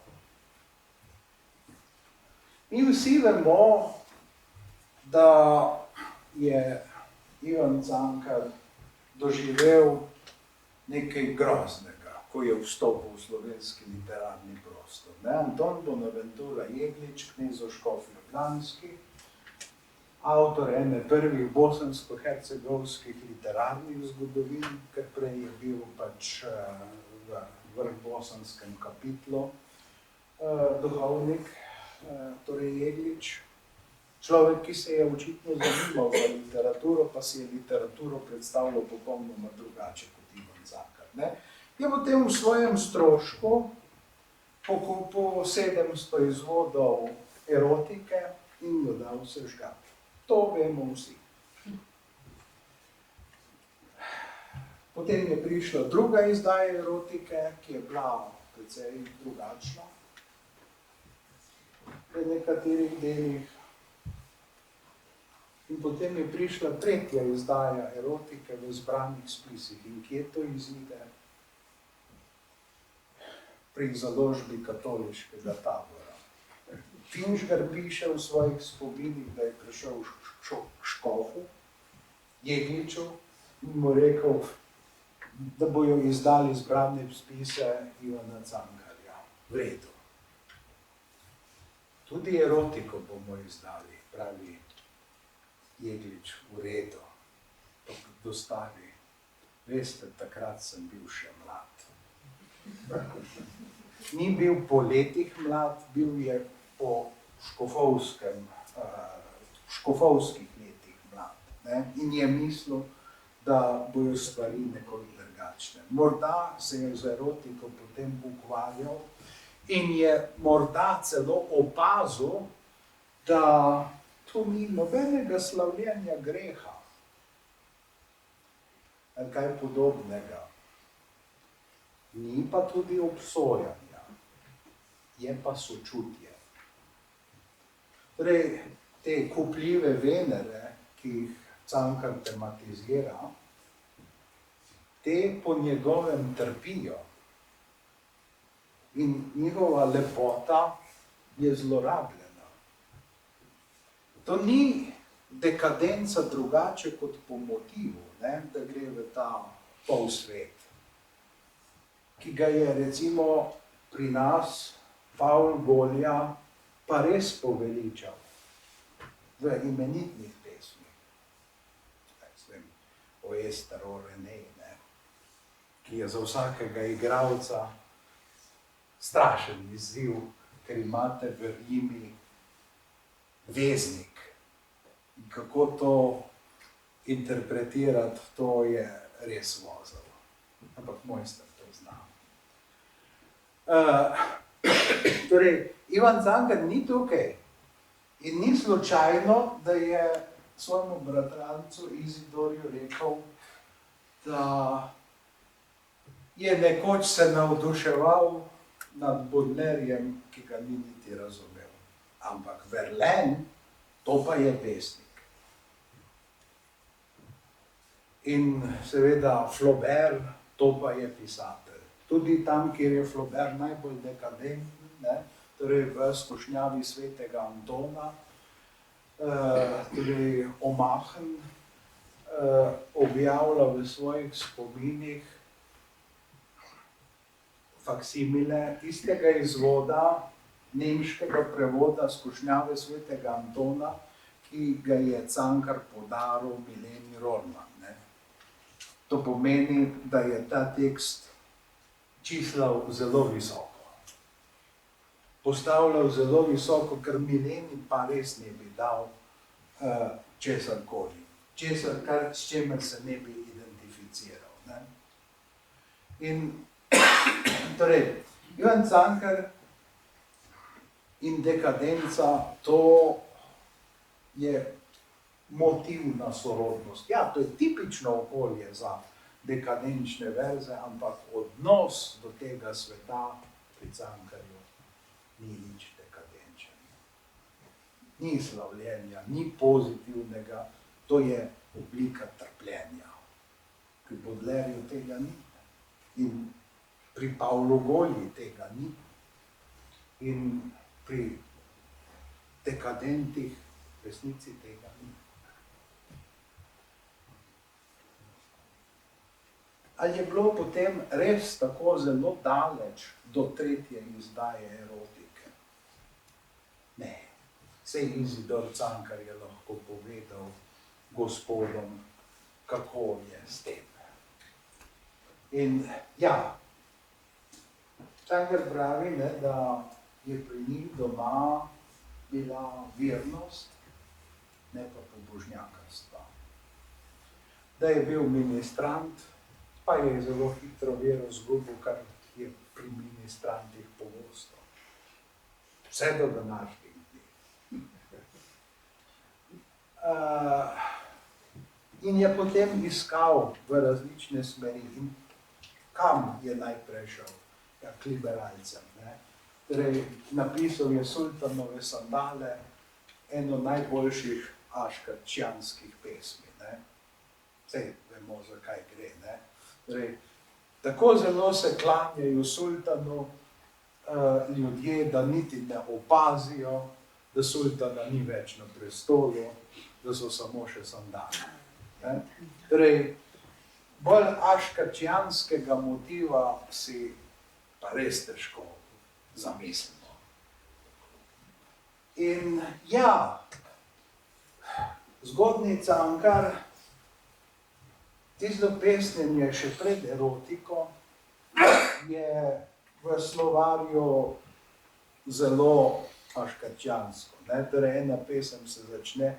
Mi vsi vemo, da je Ivan Cankar doživel nekaj groznega, ko je vstopil v slovenski literarni prostor. Anton Bonaventura Jeglič, knez-škof ljubljanski, avtor ene prvih bosansko-hercegovskih literarnih zgodovin, ker prej je bil pač v vrhbosanskem kapitlu duhovnik, torej Jeglič. Človek, ki se je očitno zanimal za literaturo, pa si je literaturo predstavljal popolnoma drugače kot Ivan Cankar. Je potem v svojem strošku pokupil 700 izvodov erotike in jo dal sežgati. To vemo vsi. Potem je prišla druga izdaja erotike, ki je bila precej drugačna v nekaterih delih. In potem je prišla tretja izdaja erotike v zbranih spisih. In kje to izide? Pri založbi katoliškega tabora. Finžgar piše v svojih spominih, da je prišel k škofu, Jegliču, in mu rekel, da bojo izdali zbrane spise Ivana Cankarja. V redu. Tudi erotiko bomo izdali, pravi Jeglič, v redu. Dostavi. Veste, takrat sem bil še mlad. Ni bil po letih mlad, bil je po škofovskih letih mlad. Ne? In je mislil, da bojo stvari nekoliko drugačne. Morda se je z erotiko potem ukvarjal in je morda celo opazil, da tu ni nobenega slavljenja greha ali kaj podobnega. Ni pa tudi obsojanja, je pa sočutje. Torej, te kupljive venere, ki jih Cankar tematizira, te po njegovem trpijo in njihova lepota je zlorabljena. To ni dekadenca drugače kot po motivu, ne? Da gre v ta polsvet, ki ga je recimo pri nas Paul Golja pa res poveličal v imenitnih pesmih. O Ester, o René, ne? Ki je za vsakega igralca strašen izziv, ker imate v imi veznik. In kako to interpretirati, to je res vozel. Ampak mojster to zna. Torej, Ivan Cankar ni tukaj in ni slučajno, da je svojemu bratrancu Izidorju rekel, da je nekoč se navduševal nad Baudelairejem, ki ga ni niti razumel. Ampak Verlaine, to pa je pesnik. In seveda Flaubert, to pa je pisatelj. Tudi tam, kjer je Flaubert najbolj dekadenten, ne, torej v Skušnjavi svetega Antona, torej Omahen objavlja v svojih spominih faksimile istega izvoda, nemškega prevoda Skušnjave svetega Antona, ki ga je Cankar podaril Mileni Rorman. Ne. To pomeni, da je ta tekst čislal zelo visoko. Postavljal zelo visoko, ker Mileni pa res ne bi dal česarkoli. S čemer se ne bi identificiral. Ne? In torej, Ivan Cankar in dekadenca, to je motivna sorodnost. Ja, to je tipično okolje za dekadenčne verze, ampak odnos do tega sveta pri Cankarju ni nič dekadenčen. Ni slavljenja, ni pozitivnega, to je oblika trpljenja. Pri Baudelaireju tega ni. In pri Pavlu Golji tega ni. In pri dekadentih resnici tega ni. Ali je bilo potem res tako zelo daleč do tretje izdaje erotike? Ne. Sej Izidor Cankar je lahko povedal gospodom, kako je s tem. In ja, Cankar pravi, ne, da je pri njih doma bila vernost, ne pa pobožnjakarstva. Da je bil ministrant, pa je zelo hitro vero izgubil, kar je pri ministrantih pogosto. vse do današnjih dni. In je potem iskal v različne smeri in kam je najprej šel, ja, k liberalcem. Ne? Torej, napisal je Sultanove sandale, eno najboljših aškerčjanskih pesmi. Ne? Sej vemo, zakaj gre. Ne? Torej, tako zelo se klanjajo sultanu ljudje, da niti ne opazijo, da sultana ni več na prestolu, da so samo še sandale. Ne? Torej, bolj aškerčjanskega motiva si pa res težko zamislimo. In ja, zgodnji Cankar, tisto pesnjenje še pred erotiko je v slovarju zelo aškerčjansko. Torej, ena pesem se začne: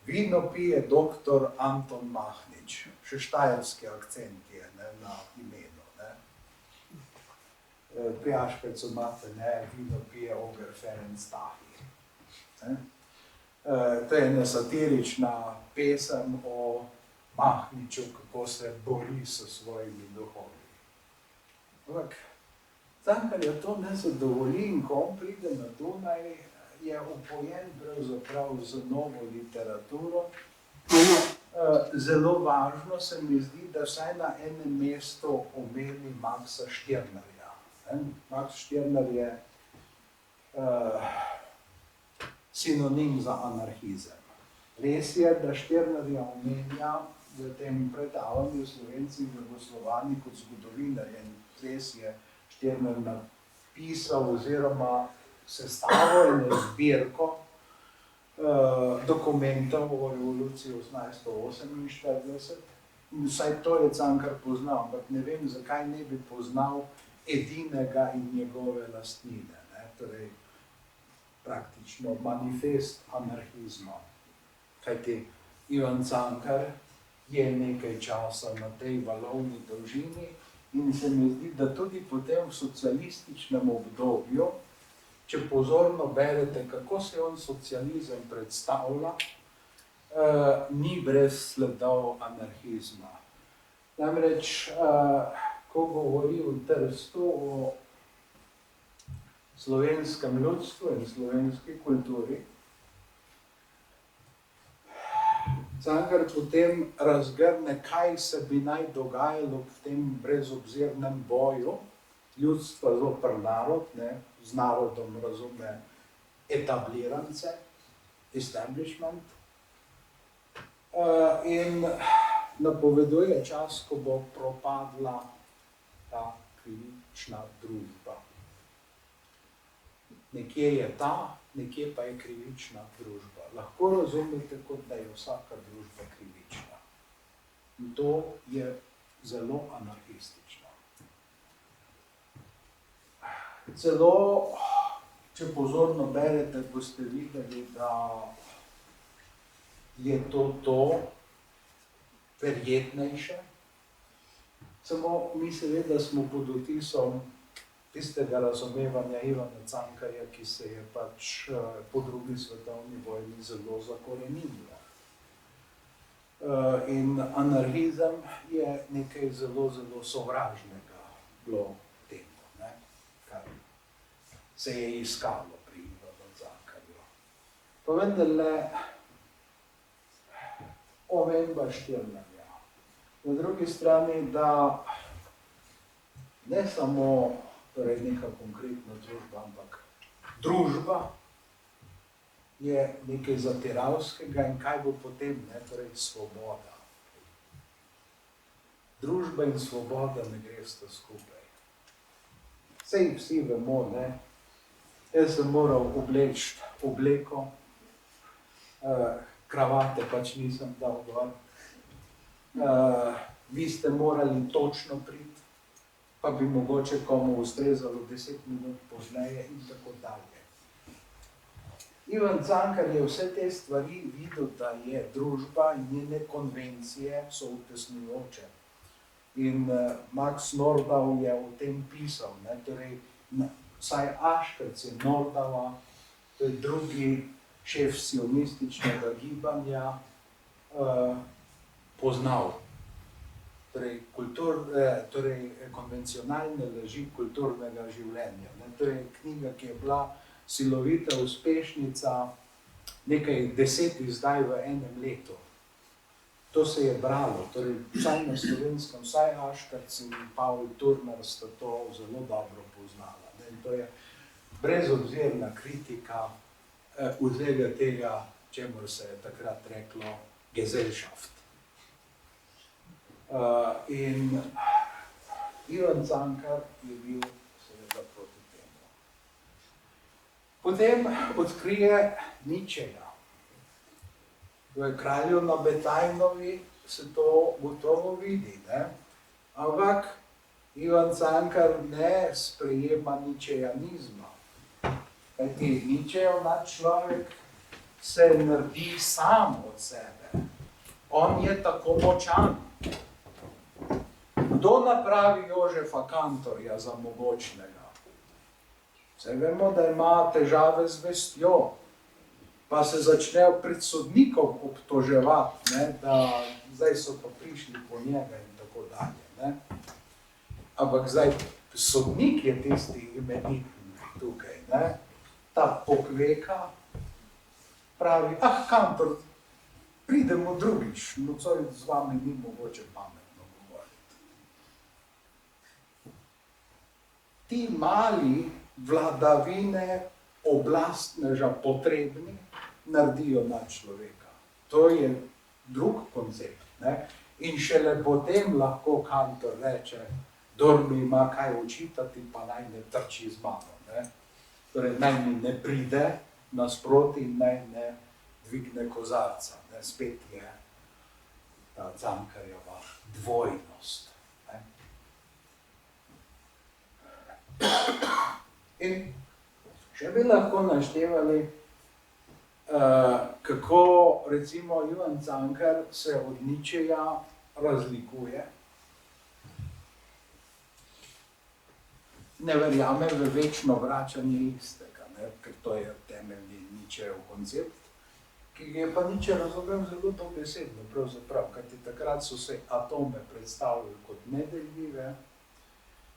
Vino pije doktor Anton Mahnič. Še štajerski akcent je, ne, na imenu. Ne. Pri Aškercu imate, ne, vino pije Oger Ferenc Tahi. To je ena satirična pesem o Mahniču, kako se bori s svojimi duhovi. Ampak Cankarja to ne zadovolji in ko on pride na Dunaj, je upojen pravzaprav z novo literaturo. Zelo važno se mi zdi, da vsaj na enem mestu omeni Maxa Stirnerja. Max Stirner je sinonim za anarhizem. Res je, da Stirnerja omenja v tem predavanju Slovenci in Jugoslovani kot zgodovinar, in res je Stirner napisal oziroma sestavil eno zbirko dokumentov o revoluciji 1848. Vsaj to je Cankar poznal, ampak ne vem, zakaj ne bi poznal edinega in njegove lastnine. Ne? Torej, praktično manifest anarhizma. Kajti Ivan Cankar je nekaj časa na tej valovni dolžini in se mi zdi, da tudi potem v socialističnem obdobju, če pozorno berete, kako se on socializem predstavlja, ni brez sledov anarhizma. Namreč, ko govori v Trstu o slovenskem ljudstvu in slovenski kulturi, Cankar potem razgrne, kaj se bi naj dogajalo v tem brezobzirnem boju ljudstva zoper narod, ne, z narodom razume etablirance, establishment, in napoveduje čas, ko bo propadla ta krivična družba. Nekje je ta, nekje pa je krivična družba. Lahko razumete, kot da je vsaka družba krivična. In to je zelo anarhistično. Celo, če pozorno berete, boste videli, da je to verjetnejše. Samo mi seveda smo pod vtisom tistega razumevanja Ivana Cankarja, ki se je pač po drugi svetovni vojni zelo zakoreninilo. In anarhizem je nekaj zelo, zelo sovražnega bilo temu, ne, kar se je iskalo pri Ivanu Cankarju. Pa vendarle omemba Stirnerja. Na drugi strani, da ne samo torej neka konkretna družba, ampak družba je nekaj zatiralskega in kaj bo potem, ne, torej svoboda. Družba in svoboda ne gresta skupaj. Sej vsi vemo, ne, jaz sem moral obleči obleko, kravate pač nisem dal gor, vi ste morali točno priti, pa bi mogoče komu ustrezalo 10 minut pozneje in tako dalje. Ivan Cankar je vse te stvari videl, da je družba in njene konvencije so utesnjujoče. In Max Nordau je o tem pisal, ne, torej, vsaj Aškerc je Nordava to je drugi šef sionističnega gibanja, poznal. Torej, konvencionalne laži kulturnega življenja. Torej, knjiga, ki je bila silovita uspešnica, nekaj 10 izdaj v enem letu. To se je bralo, torej vsaj na slovenskem, vsaj Aškarc in Pavl Turner sta to zelo dobro poznala. In to je brezobzirna kritika vsega tega, čemur se je takrat reklo Gesellschaft. In Ivan Cankar je bil seveda proti temu. Potem odkrije Nietzscheja. V Kralju na Betajnovi se to gotovo vidi, ne? Ampak Ivan Cankar ne sprejema ničejanizma. Kajti Nietzschejev nadčlovek se naredi sam od sebe. On je tako močan. Kdo napravi Jožefa Kantorja za mogočnega? Saj vemo, da ima težave z vestjo, pa se začnejo pred sodnikom obtoževati, ne, da zdaj so pa prišli po njega in tako dalje. Ne. Ampak zdaj sodnik je tisti imenitni tukaj, ne. Ta pokveka pravi, Kantor, pridemo drugič, nocoj z vami ni mogoče pametno govoriti. Ti mali vladavine oblastneža potrebni naredijo nad človeka. To je drug koncept. Ne? In šele potem lahko Kantor reče, kdor mi ima kaj očitati, pa naj ne trči z mano. Ne? Torej, naj mi ne pride nasproti in naj ne dvigne kozarca. Ne? Spet je ta Cankarjeva dvojnost. Ne? In še bi lahko naštevali, kako recimo Ivan Cankar se od Nietzscheja razlikuje. Ne verjame v večno vračanje istega, ne? Ker to je temeljni Nietzschejev koncept, ki je pa Nietzsche razumel zelo dobesedno, pravzaprav, kajti takrat so se atome predstavili kot nedeljive,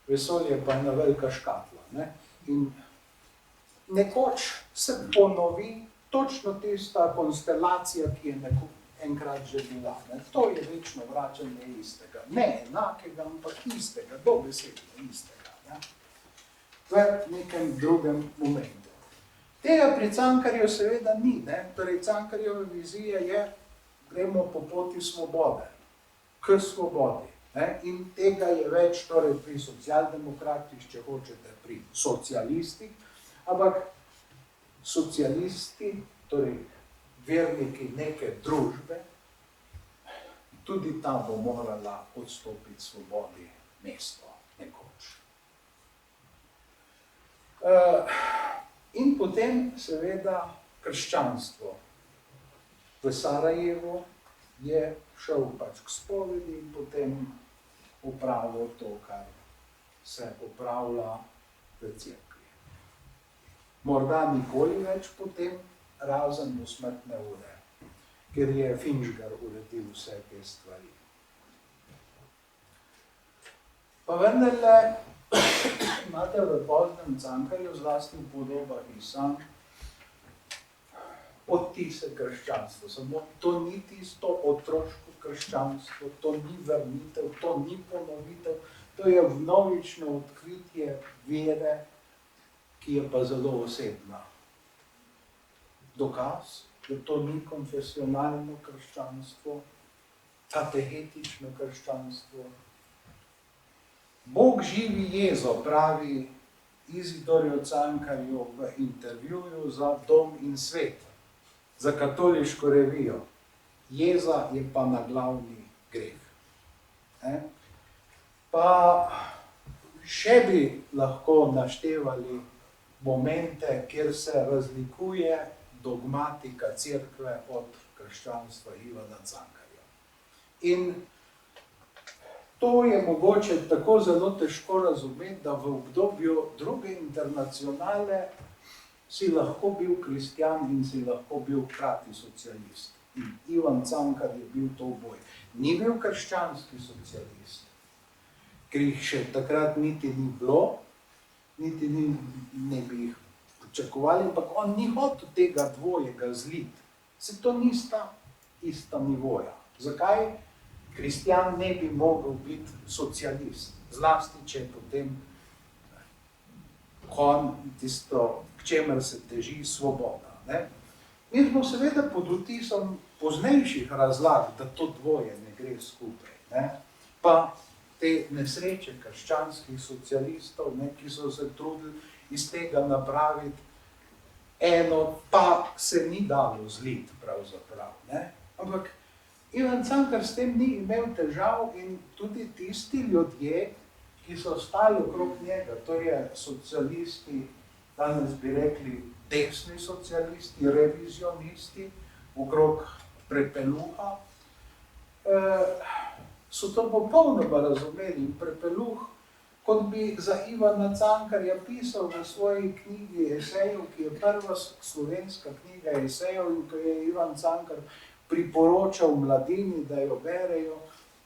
vesolje pa ena velika škatla. Ne? In nekoč se ponovi točno tista konstelacija, ki je enkrat že bila. Ne? To je večno vračanje istega. Ne enakega, ampak istega, dobesedno istega. Ne? V nekem drugem momentu. Tega pri Cankarju seveda ni. Ne? Torej, Cankarjeva vizija je, gremo po poti svobode, k svobodi. Ne? In tega je več torej, pri socialdemokratih, če hočete, pri socialistih, ampak socialisti, torej verniki neke družbe, tudi ta bo morala odstopiti svobodi mesto nekoč. In potem seveda krščanstvo. V Sarajevu je šel pač k spovedi in potem opravil to, kar se opravlja v cerkvi. Morda nikoli več potem, razen do smrtne ure, ker je Finžgar uredil vse te stvari. Pa vendarle imate v poznem Cankarju, zlasti v podobah Isan, odtise krščanstva. Samo to ni tisto otroško krščanstvo, to ni vrnitev, to ni ponovitev, to je vnovično odkritje vere, ki je pa zelo osebna. Dokaz, da to ni konfesionalno krščanstvo, katehetično krščanstvo. Bog živi jezo, pravi Izidorju Cankarju v intervjuju za Dom in svet, za Katoliško revijo. Jeza je pa naglavni greh. Pa še bi lahko naštevali momente, kjer se razlikuje dogmatika cerkve od krščanstva Ivana Cankarja. In to je mogoče tako zelo težko razumeti, da v obdobju druge internacionale si lahko bil kristjan in si lahko bil hkrati socialist. In Ivan Cankar je bil to oboje. Ni bil krščanski socialist, ker jih še takrat niti ni bilo, niti ne bi jih pričakovali, ampak on ni hotel tega dvojega zliti. Se to nista ista nivoja. Zakaj kristjan ne bi mogel biti socialist? Zlasti, če je potem tisto, k čemer se teži svoboda. Ne? Mi smo seveda pod vtisom poznejših razlag, da to dvoje ne gre skupaj. Ne? Pa te nesreče krščanskih socialistov, ne, ki so se trudili iz tega napraviti eno, pa se ni dalo zliti pravzaprav. Ne? Ampak Ivan Cankar s tem ni imel težav in tudi tisti ljudje, ki so stali okrog njega, to je socialisti, danes bi rekli desni socialisti, revizionisti, okrog Prepeluha, so to popolnoma razumeli. In Prepeluh, kot bi za Ivana Cankarja pisal v svoji knjigi esejev, ki je prva slovenska knjiga esejev in ko je Ivan Cankar priporočal mladini, da jo berejo,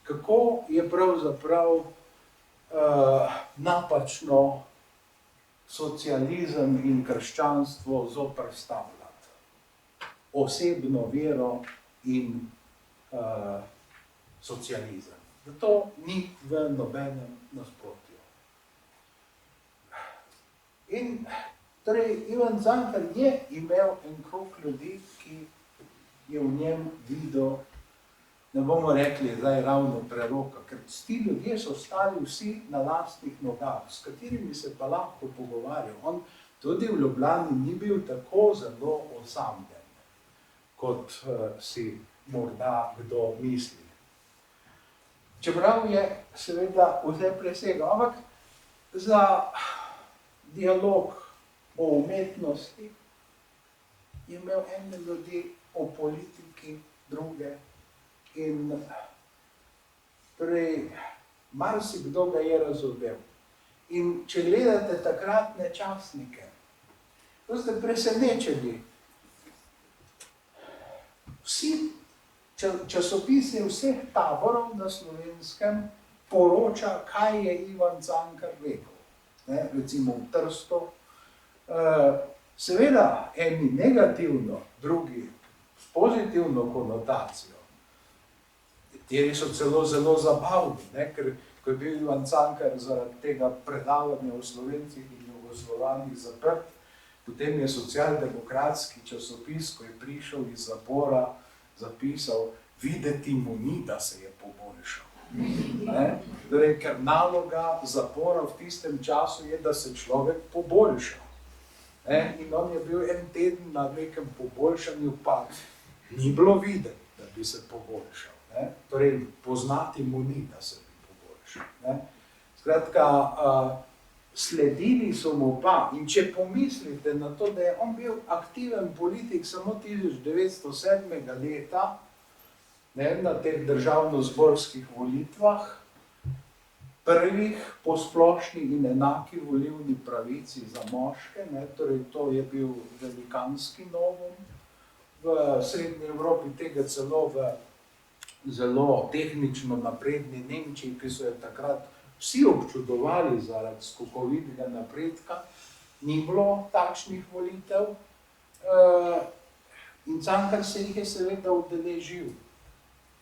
kako je pravzaprav napačno socializem in krščanstvo zoperstavljati. Osebno vero in socializem. Zato ni v nobenem nasprotju. In torej Ivan Cankar je imel en krog ljudi, ki je v njem videl, ne bomo rekli zdaj ravno preroka, ker ti ljudje so stali vsi na lastnih nogah, s katerimi se pa lahko pogovarjal. On tudi v Ljubljani ni bil tako zelo osamljen, kot si morda kdo misli. Čeprav je seveda vse presegal, ampak za dialog o umetnosti je imel ene ljudi, o politiki druge. In torej, marsikdo ga je razumel. In če gledate takratne časnike, to ste presenečeni. Vsi časopisi vseh taborov na Slovenskem poroča, kaj je Ivan Cankar rekel. Ne, recimo v Trstu. Seveda, eni negativno, drugi s pozitivno konotacijo. Kateri so celo zelo zabavni, ne? Ker ko je bil Ivan Cankar zaradi tega predavanja o Slovencih in Jugoslovanih zaprt, potem je socialdemokratski časopis, ko je prišel iz zapora, zapisal, videti mu ni, da se je poboljšal. Ne? Torej, ker naloga zapora v tistem času je, da se človek poboljša. Ne? In on je bil en teden na nekem poboljšanju, pa ni bilo videti, da bi se poboljšal. Ne? Torej, poznati mu ni, da se bi poboljšal. Ne? Skratka, sledili so mu pa, in če pomislite na to, da je on bil aktiven politik samo 1907. leta, ne, na teh državnozborskih volitvah, prvih po splošni in enaki volilni pravici za moške, ne, torej to je bil velikanski novum v Srednji Evropi, tega celo v zelo tehnično napredni Nemčiji, ki so jo takrat vsi občudovali zaradi skokovitega napredka, ni bilo takšnih volitev in Cankar se jih je seveda udeležil.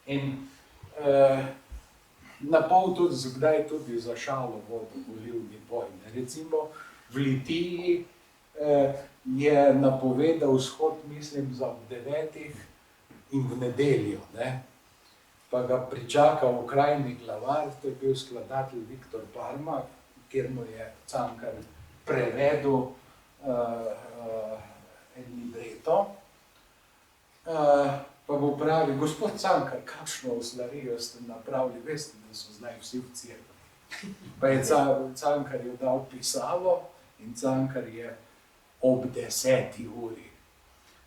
In na pol tudi kdaj tudi za šalo vodil volilni boj. Recimo v Litiji je napovedal shod, mislim, za 9. in v nedeljo, ne? Pa ga pričaka okrajni glavar, to je bil skladatelj Viktor Parma, kjer mu je Cankar prevedel en libreto. Pa mu pravi, gospod Cankar, kakšno oslarijo ste napravili, veste, da so zdaj vsi v cerkvi. Pa je Cankar je dal pisavo in Cankar je ob 10. uri.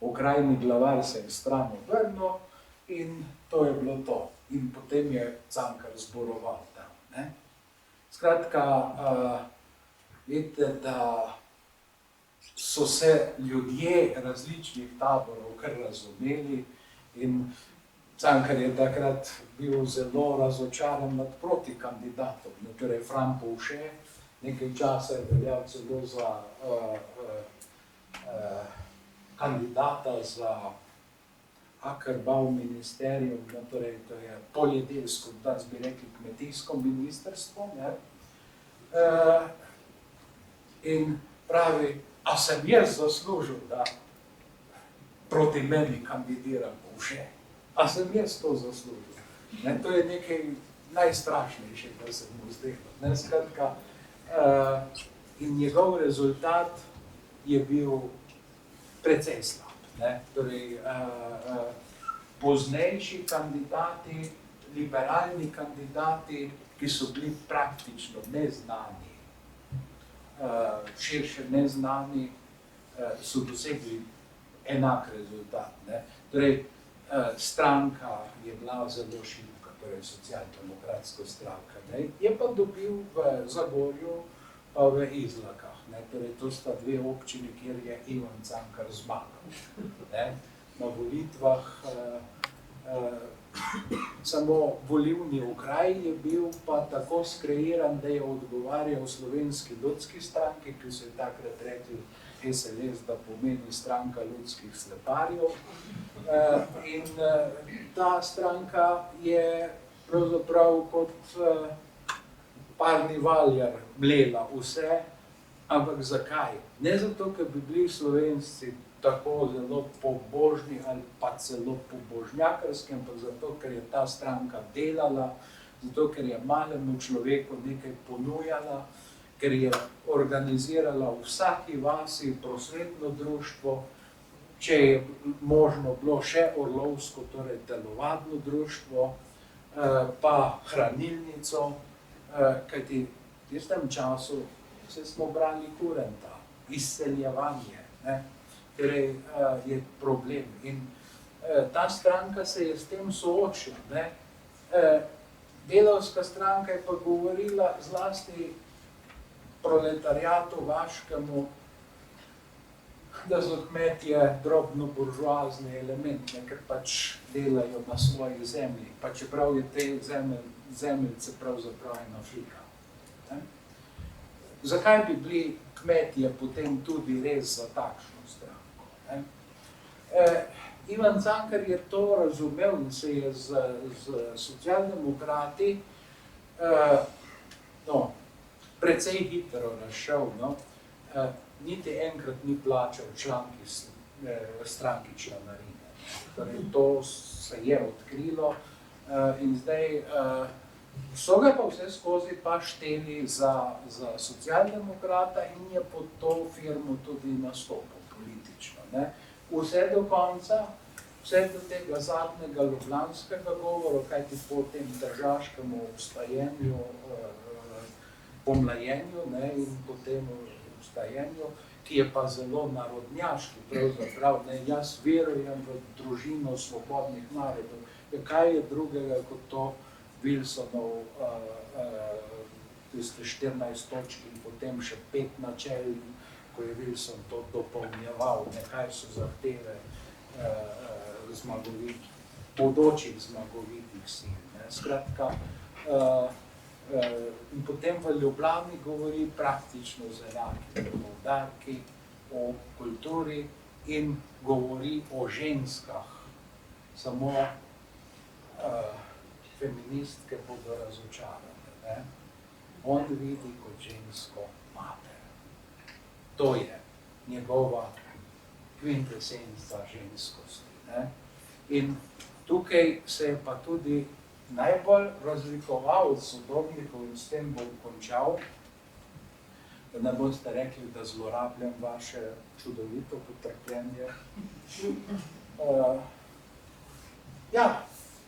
Okrajni glavar se je stran obrnil in to je bilo to. In potem je Cankar zboroval tam. Ne? Skratka, vidite, da so se ljudje različnih taborov kar razumeli in Cankar je takrat bil zelo razočaran nad protikandidatom. Torej, Fran Povše nekaj časa je veljal celo za kandidata za Ackerbau ministerium, torej to je poljedelsko, danes bi rekli kmetijsko ministrstvo, ne? In pravi, a sem jaz zaslužil, da proti meni kandidiram Povše? A sem jaz to zaslužil? Ne? To je nekaj najstrašnejšega, se mu zdelo. Ne? Skratka, in njegov rezultat je bil precej slab. Ne? Torej, poznejši kandidati, liberalni kandidati, ki so bili praktično neznani, širše neznani, so dosegli enak rezultat. Ne? Torej, stranka je bila zelo široka, torej socialdemokratska stranka, ne? Je pa dobil v Zagorju pa v Izlakah. Ne? Torej, to sta dve občini, kjer je Ivan Cankar zmagal. Ne? Na volitvah samo volilni okraj je bil pa tako skreiran, da je odgovarjal Slovenski ljudski stranki, ki so je takrat rekli SLS, da pomeni stranka ljudskih sleparjev. In ta stranka je pravzaprav kot parni valjar mlela vse, ampak zakaj? Ne zato, ker bi bili Slovenci tako zelo pobožni ali pa celo pobožnjakarski, ampak zato, ker je ta stranka delala, zato, ker je malemu človeku nekaj ponujala, ker je organizirala v vsaki vasi prosvetno društvo, če je možno bilo še orlovsko, torej telovadno društvo, pa hranilnico, kajti v tistem času se smo brali kurenta, izseljevanje, ne? Torej je problem. In ta stranka se je s tem soočila. Ne? Delavska stranka je pa govorila zlasti proletariatu vaškemu, da so kmetje drobno buržoazni element, ne, ker pač delajo na svoji zemlji, pa čeprav je te zemljice pravzaprav ena flika. Ne? Zakaj bi bili kmetje potem tudi res za takšno stranko? Ne? Ivan Cankar je to razumel in se je z socialdemokrati precej hitro razšel. No? Niti enkrat ni plačal stranki članarine. Torej, to se je odkrilo in zdaj so ga pa vse skozi pa šteli za socialdemokrata in je pod to firmo tudi nastopil politično. Ne? Vse do konca, vse do tega zadnjega ljubljanskega govora, kajti po tem tržaškem obstajenju, pomlajenju, ne, in potem obstajenju, ki je pa zelo narodnjaški, pravzaprav, ne, jaz verujem v družino svobodnih narodov. Kaj je drugega kot to Wilsonov, tiste 14 točk in potem še 5 načel, ko je Wilson to dopolnjeval, kaj so zahteve bodočih zmagovitih sil. Ne. Skratka, in potem v Ljubljani govori praktično z enakimi poudarki o kulturi in govori o ženskah. Samo feministke bodo razočarane. Ne? On vidi kot žensko mater. To je njegova kvintesenca ženskosti. Ne? In tukaj se je pa tudi najbolj razlikoval od sodobnikov in s tem bom končal, da ne boste rekli, da zlorabljam vaše čudovito potrpljenje.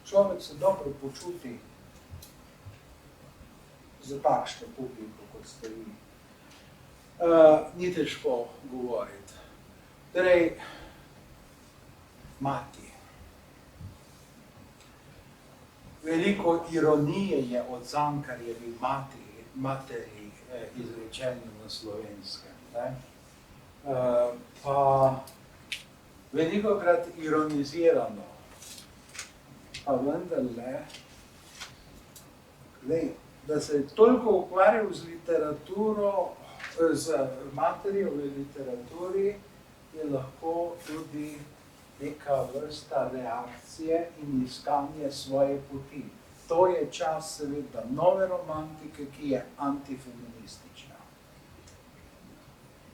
Človek se dobro počuti za takšno publiko, kot ste vi. Ni težko govoriti. Torej, mati. Veliko ironije je od Cankarjevi materi izrečenju na Slovenskem. Ne? pa velikokrat ironizirano, pa vendarle, da se je toliko ukvarjal z literaturo, z materijo v literaturi, je lahko tudi neka vrsta reakcije in iskanje svoje poti. To je čas seveda nove romantike, ki je antifeministična.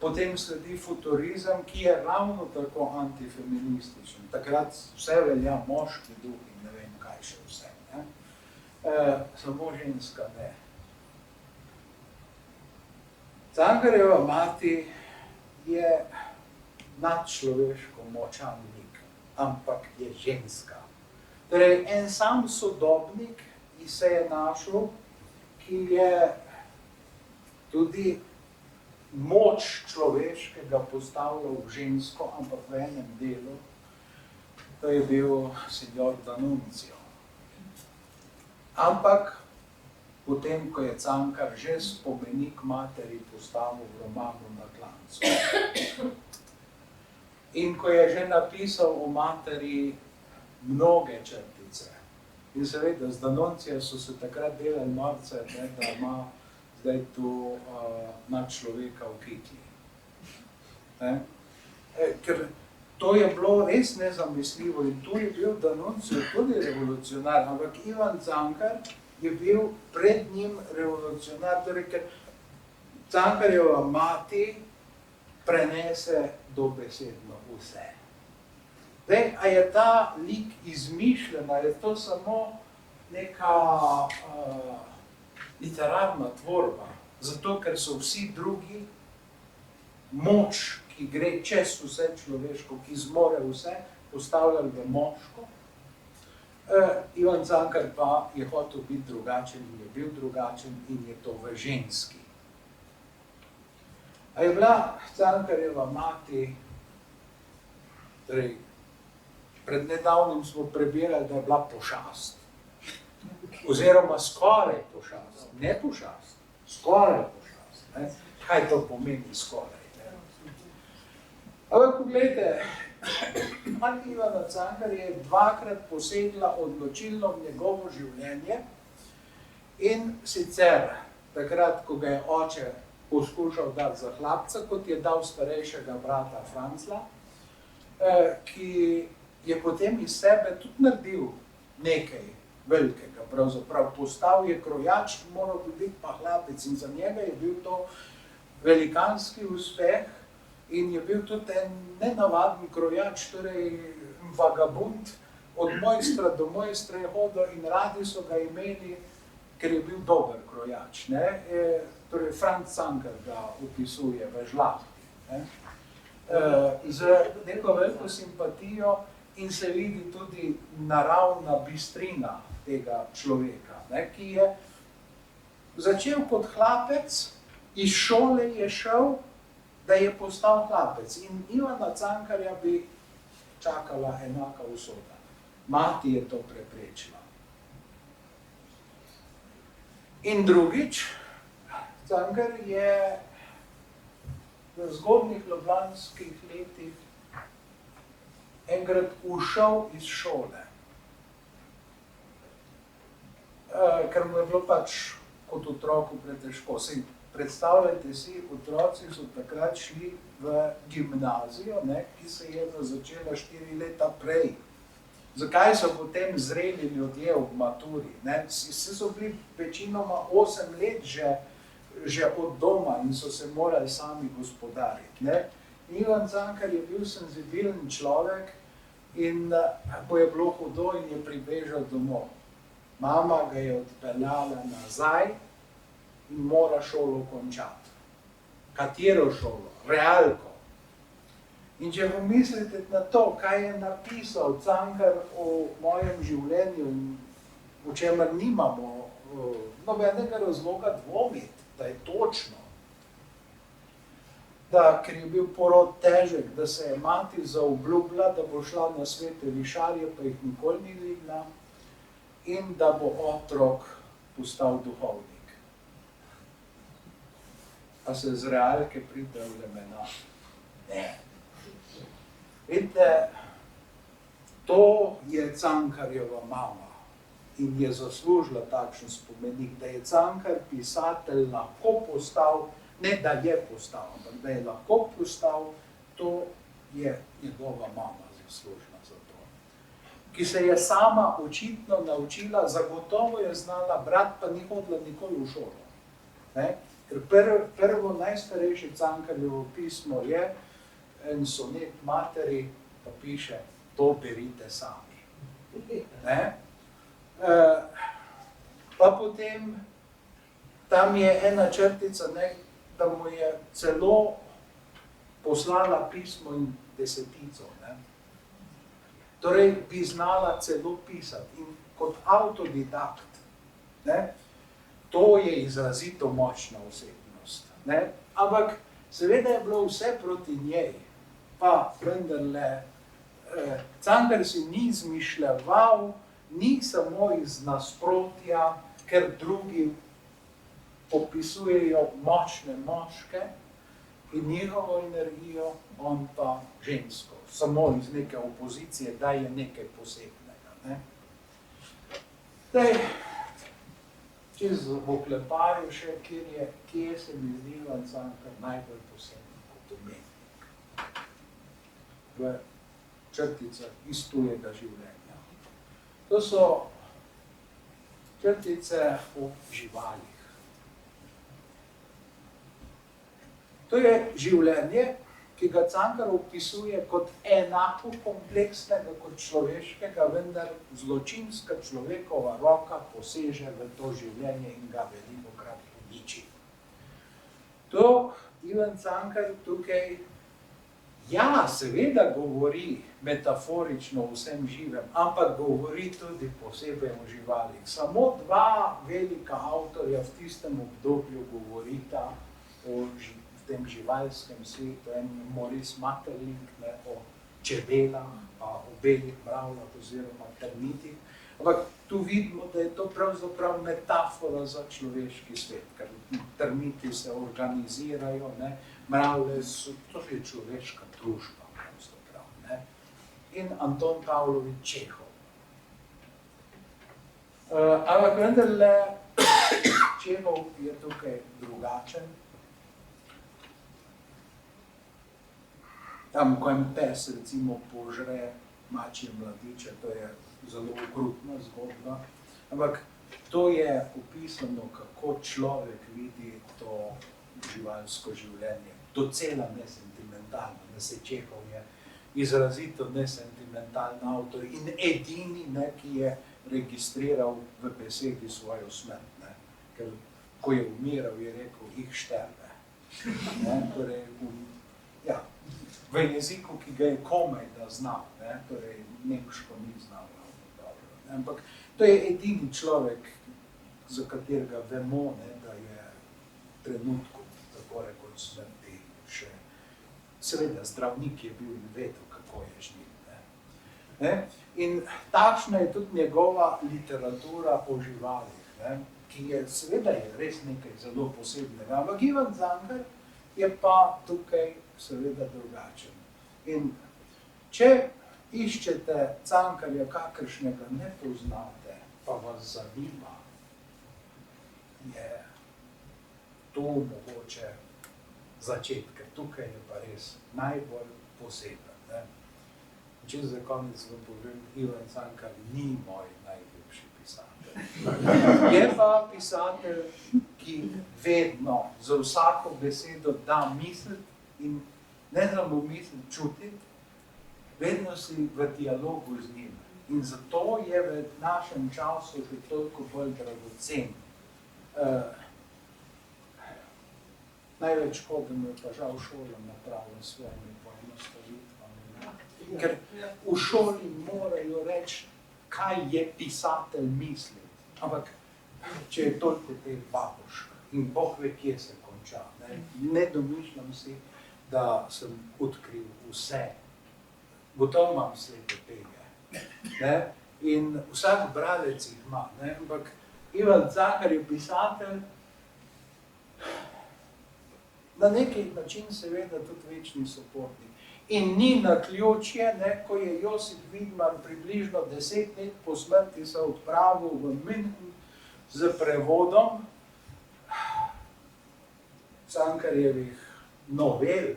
Potem sledi futurizem, ki je ravno tako antifeminističen. Takrat vse velja moški duh in ne vem kaj še vse. Ne? Samo ženska ne. Cankarjeva mati je nadčloveško močan lik, ampak je ženska. Torej, en sam sodobnik se je našel, ki je tudi moč človeškega postavljal v žensko, ampak v enem delu, to je bil Signor D'Annunzio. Ampak potem, ko je Cankar že spomenik materi postavil v romanu Na klancu in ko je že napisal o materi mnoge črtice. In seveda, z D'Annunzia so se takrat delali norce, ne, da ima zdaj tu nadčloveka v kitli. Ker to je bilo res nezamisljivo in tu je bil D'Annunzio tudi revolucionar, ampak Ivan Cankar je bil pred njim revolucionar, torej, ker Cankarjeva mati prenese dobesedno vse. Zdaj, a je ta lik izmišljen, ali je to samo neka literarna tvorba, zato ker so vsi drugi moč, ki gre čez vse človeško, ki zmore vse, postavljali v moško. Ivan Cankar pa je hotel biti drugačen in je bil drugačen in je to v ženski. A je bila Cankarjeva mati, torej, pred nedavnim smo prebirali, da je bila pošast. Oziroma skoraj pošast. Ne pošast, skoraj pošast. Ne? Kaj to pomeni skoraj? Ne? Ampak poglejte, mati Ivana Cankar je dvakrat posegla odločilno v njegovo življenje in sicer takrat, ko ga je oče poskušal dati za hlapca, kot je dal starejšega brata Francla, ki je potem iz sebe tudi naredil nekaj velikega, pravzaprav postal je krojač, moral bi biti pa hlapec in za njega je bil to velikanski uspeh in je bil tudi en nenavaden krojač, torej vagabund, od mojstra do mojstra je hodil in radi so ga imeli, ker je bil dober krojač. Ne? Torej Franc Cankar ga opisuje v Žlahti. Ne? Z neko veliko simpatijo in se vidi tudi naravna bistrina tega človeka, ne, ki je začel kot hlapec, iz šole je šel, da je postal hlapec. In Ivana Cankarja bi čakala enaka usoda. Mati je to preprečila. In drugič, Cankar je v zgodnjih ljubljanskih letih enkrat ušel iz šole. Ker mu je bilo pač kot otroku pretežko. Predstavljajte si, otroci so takrat šli v gimnazijo, ne, ki se je začela 4 leta prej. Zakaj so potem zreli ljudje ob maturi? Ne? Vsi so bili večinoma 8 let že od doma in so se morali sami gospodariti. Ne? Ivan Cankar je bil senzibilen človek in ko je bilo hudo in je pribežal domov. Mama ga je odpeljala nazaj in mora šolo končati. Katero šolo? Realko. In če pomislite na to, kaj je napisal Cankar o mojem življenju, o čemer nimamo nobenega razloga dvomiti, da je točno, da ker je bil porod težek, da se je mati zaobljubila, da bo šla na svete višarje, pa jih nikoli ni videla, in da bo otrok postal duhovnik. Pa se z realke pride v lemena. Ne. Vidite, to je Cankarjeva mama in je zaslužila takšen spomenik, da je Cankar pisatelj lahko postal, ne da je postal, ampak da je lahko postal, to je njegova mama zaslužna za to. Ki se je sama očitno naučila, zagotovo je znala brati, pa ni hodila nikoli v šolo. Ne? Ker prvo najstarejše Cankarjevo pismo je en sonet materi, pa piše, to berite sami. Ne? Pa potem tam je ena črtica, ne, da mu je celo poslala pismo in desetico. Ne? Torej bi znala celo pisati in kot avtodidakt. Ne? To je izrazito močna osebnost. Ne? Ampak seveda je bilo vse proti njej, pa vendarle Cankar si ni izmišljeval, ni samo iz nasprotja, ker drugi opisujejo močne moške in njihovo energijo, on pa žensko, samo iz neke opozicije, da je nekaj posebnega. Ne? Zdaj, čez v oklepaju še, kje se mi zdi Ivan Cankar najbolj poseben kot umetnik. V črticah iz tujega življenja. To so črtice o živalih. To je življenje, ki ga Cankar opisuje kot enako kompleksnega kot človeškega, vendar zločinska človekova roka poseže v to življenje in ga velikokrat uniči. To Ivan Cankar tukaj, ja, seveda govori metaforično o vsem živem, ampak govori tudi posebej o živalih. Samo dva velika avtorja v tistem obdobju govorita o tem živalskem svetu, en Maurice Maeterlinck, ne, o čebelah, pa o belih mravljah oziroma termitih. Ampak tu vidimo, da je to pravzaprav metafora za človeški svet, ker termiti se organizirajo, ne, mravlje so, to je človeška družba, pravzaprav, ne. In Anton Pavlovič Čehov. Ampak vendarle, Čehov je tukaj drugačen. Tam, ko en pes recimo požre mačje mladiče, to je zelo okrutna zgodba, ampak to je opisano, kako človek vidi to živalsko življenje, docela nesentimentalno, da se Čehov je izrazito nesentimentalni avtor in edini, ne, ki je registriral v besedi svojo smrt, ne, ker ko je umiral, je rekel, ich sterbe. Ne, torej, ja, v jeziku, ki ga je komaj da znal, ne, torej nemško ni znal, dobro, ne, ampak to je edini človek, za katerega vemo, ne, da je v trenutku, tako rekoč smrti, še, seveda zdravnik je bil in vedel, kako je z njim. Ne. In takšna je tudi njegova literatura o živalih, ne, ki je, seveda je res nekaj zelo posebnega, ampak Ivan Cankar je pa tukaj seveda drugačen. In če iščete Cankarja, kakršnega ne poznate, pa vas zanima, je to mogoče začeti, ker tukaj je pa res najbolj poseben. Ne? Če za konec vam povem, Ivan Cankar ni moj najljubši pisatelj. Je pa pisatelj, ki vedno za vsako besedo da misliti in ne samo misliti, čutiti, vedno si v dialogu z njim. In zato je v našem času še toliko bolj dragocen. Največ škode mu je pa žal šola napravila s svojimi poenostavitvami. Ker v šoli morajo reči, kaj je pisatelj misli. Ampak, če je toliko te babuška in Bog ve, kje se konča, ne domišljam si, da sem odkril vse. Gotovo imam slepe pege. Ne? In vsak bralec jih ima. Ne? Ampak Ivan Cankar je pisatelj, na neki način seveda tudi večni sopotnik. In ni naključje, ne, ko je Josip Widmar približno 10 let po smrti se odpravil v München z prevodom Cankarjevih novel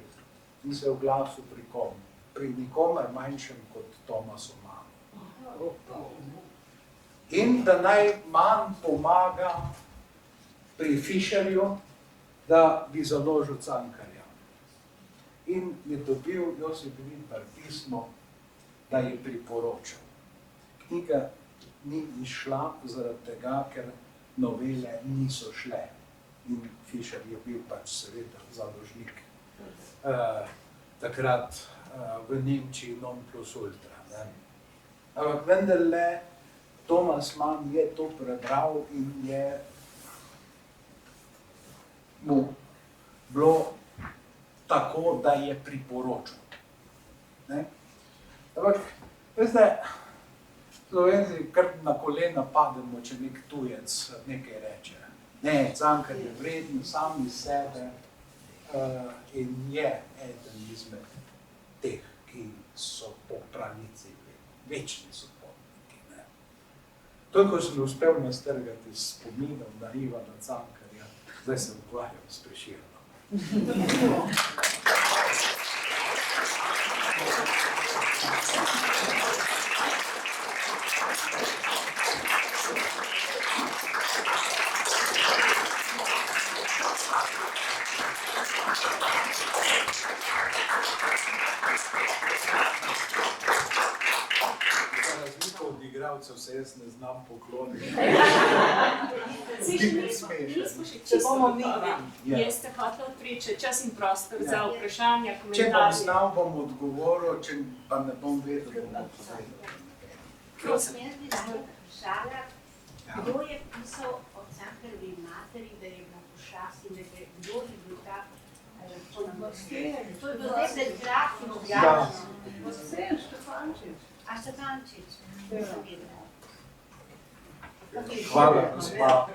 in se oglasil pri nikomer manjšem kot Tomasu Mannu. In da naj Mann pomaga pri Fischerju, da bi založil Cankarja. In je dobil Josip Widmar pismo, da je priporočal. Knjiga ni izšla zaradi tega, ker novele niso šle. In Fischer je bil pač seveda založnik. Takrat v Nemčiji non plus ultra. Ne? Ampak vendarle Thomas Mann je to prebral in je mu bilo tako, da je priporočal. Ne? Ampak, veste, Slovenci kar na kolena pademo, če nek tujec nekaj reče. Ne, Cankar je vreden sam iz sebe in je eden izmed teh, ki so po pravici večni sopotniki. To, ko sem uspel nastrgati s spominom na Ivana Cankarja, zdaj se ukvarjam s Prešernom. Igralcev se jaz ne znam pokloniti. Če bomo mi, jaz ste hotel odpreti čas in prostor za vprašanja, komentarje. Če bom znal, bom odgovoril, če pa ne bom vedel, bom odpovedal. Prosim. Jaz bi se vprašala, kdo je pisal o Cankarjevi materi, da je bila pošast in kdo je bil ta podnostelj? To je bil nekaj kratki objavljeno. Štefančič. A Štefančič? Hvala, gospa.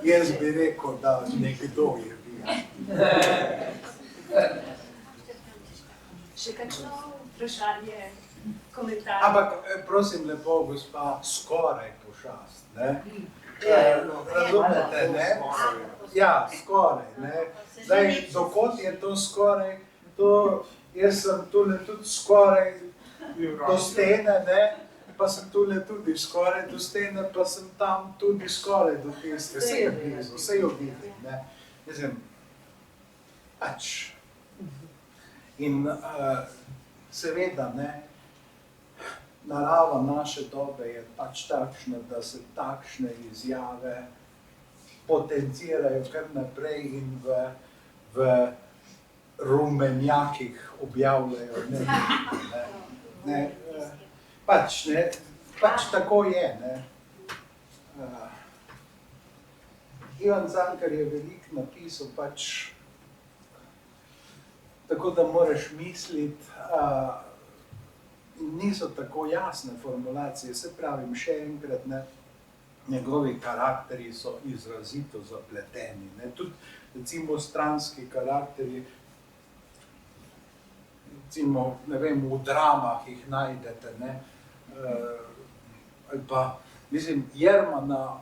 Jaz bi rekel, da nekdo je bil. Še kakšno vprašanje, komentarje? Ampak, prosim lepo, gospa, skoraj pošast, ne? Razumete, ne? Ja, skoraj, ne? Zdaj, dokot je to skoraj, to jaz sem tule tudi skoraj do stene, ne? Pa sem tule tudi skoraj do stene, pa sem tam tudi skoraj do tiste. Vse je blizu, vse je vidim, ne? Mislim, pač. In seveda, ne, narava naše dobe je pač takšna, da se takšne izjave potencirajo kar naprej in v rumenjakih objavljajo. Pač tako je. Ne. Ivan Cankar je veliko napisal, pač tako da moraš misliti, niso tako jasne formulacije, se pravim še enkrat, ne, njegovi karakteri so izrazito zapleteni, ne, tudi recimo stranski karakteri, recimo, ne vem, v dramah jih najdete, ne, ali pa, mislim, Jermana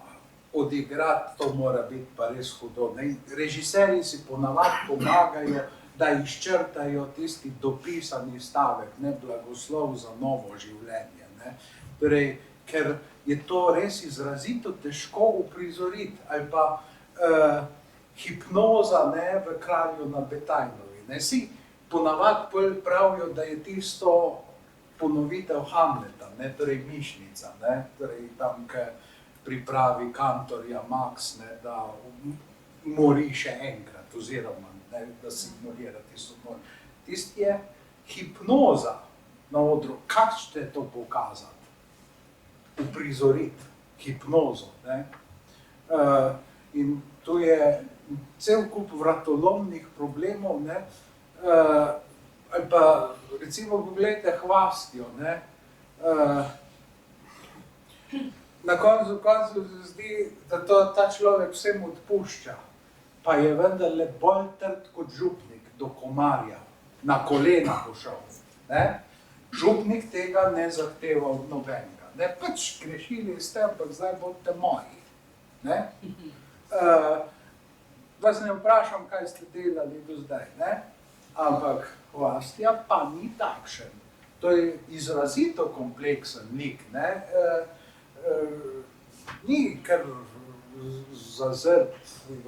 odigrati, to mora biti pa res hudo, ne, režiserji si ponavadi pomagajo, da izčrtajo tisti dopisani stavek, ne, blagoslov za novo življenje, ne, torej, ker je to res izrazito težko uprizoriti, ali pa hipnoza, ne, v Kralju na Betajnovi, ne, si ponavadi pravijo, da je tisto ponovitev Hamleta, ne, torej mišnica, ne, torej tam, ki pripravi kantorja Max, ne, da mori še enkrat, oziroma, ne, da se ignorira tisto mor. Tisto je hipnoza na odru, kako ćete to pokazati, uprizoriti, hipnozo, ne. In tu je cel kup vratolomnih problemov, ne, ali pa recimo pogledajte Hvastjo, ne, na koncu se zdi, da ta človek vsem odpušča pa je vendarle bolj trd kot župnik do komarja, na kolena bo šel. Ne? Župnik tega ne zahteva od nobenega. Ne, pač grešili ste, ampak zdaj bodite moji. Ne? Vas ne vprašam, kaj ste delali do zdaj, ne? Ampak Hvastija pa ni takšen. To je izrazito kompleksen lik, ne? Ni kar zazrt v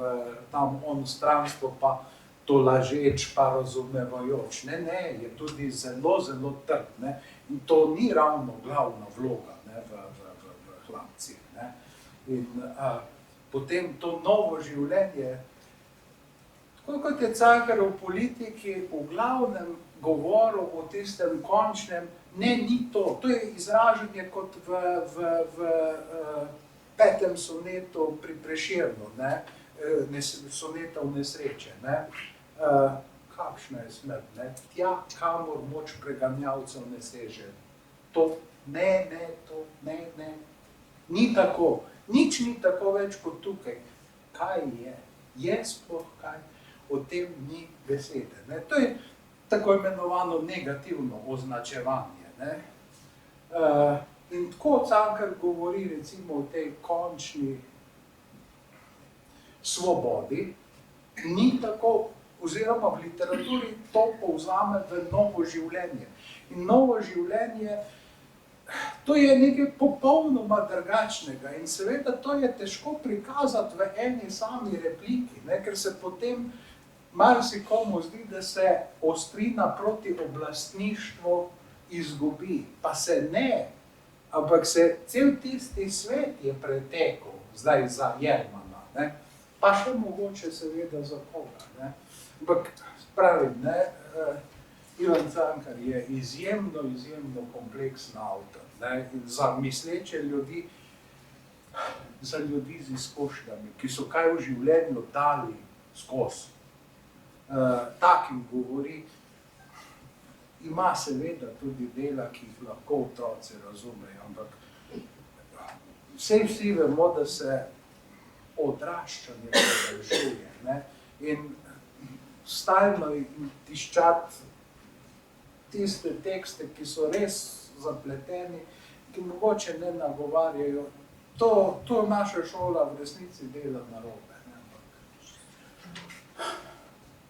tam onstranstvo pa tolažeč pa razumevajoč. Ne, je tudi zelo, zelo trd, ne? In to ni ravno glavna vloga, ne, v Hlapcih, ne? In potem to novo življenje, tako kot je Cankar v politiki v glavnem govoril o tistem končnem, ne, ni to. To je izražanje kot v petem sonetu pri Prešernu, ne? Soneta v nesreče, ne? Kakšna je smrt, ne? Tja, kamor moč preganjavcev ne seže. To, ne, to, ne. Ni tako. Nič ni tako več kot tukaj. Kaj je? Je sploh kaj? O tem ni besede, ne? To je tako imenovano negativno označevanje, ne? In tako Cankar govori recimo o tej končni svobodi, ni tako, oziroma v literaturi to povzame v novo življenje. In novo življenje, to je nekaj popolnoma drugačnega in seveda to je težko prikazati v eni sami repliki, ne, ker se potem marsikomu zdi, da se ostrina proti oblastništvu izgubi, pa se ne, ampak se cel tisti svet je pretekel zdaj za Jermana, ne, pa še mogoče seveda za koga, ne. Ampak pravim, ne, Ivan Cankar je izjemno kompleksen avtor, ne, in za misleče ljudi, za ljudi z izkušnjami, ki so kaj v življenju dali skozi. Takim govori, ima seveda tudi dela, ki jih lahko otroci razumejo, ampak vsi vemo, da se odraščanje podaljšuje, ne, in stalno tiščati tiste tekste, ki so res zapleteni, ki mogoče ne nagovarjajo, to naša šola v resnici dela narobe, ne, ampak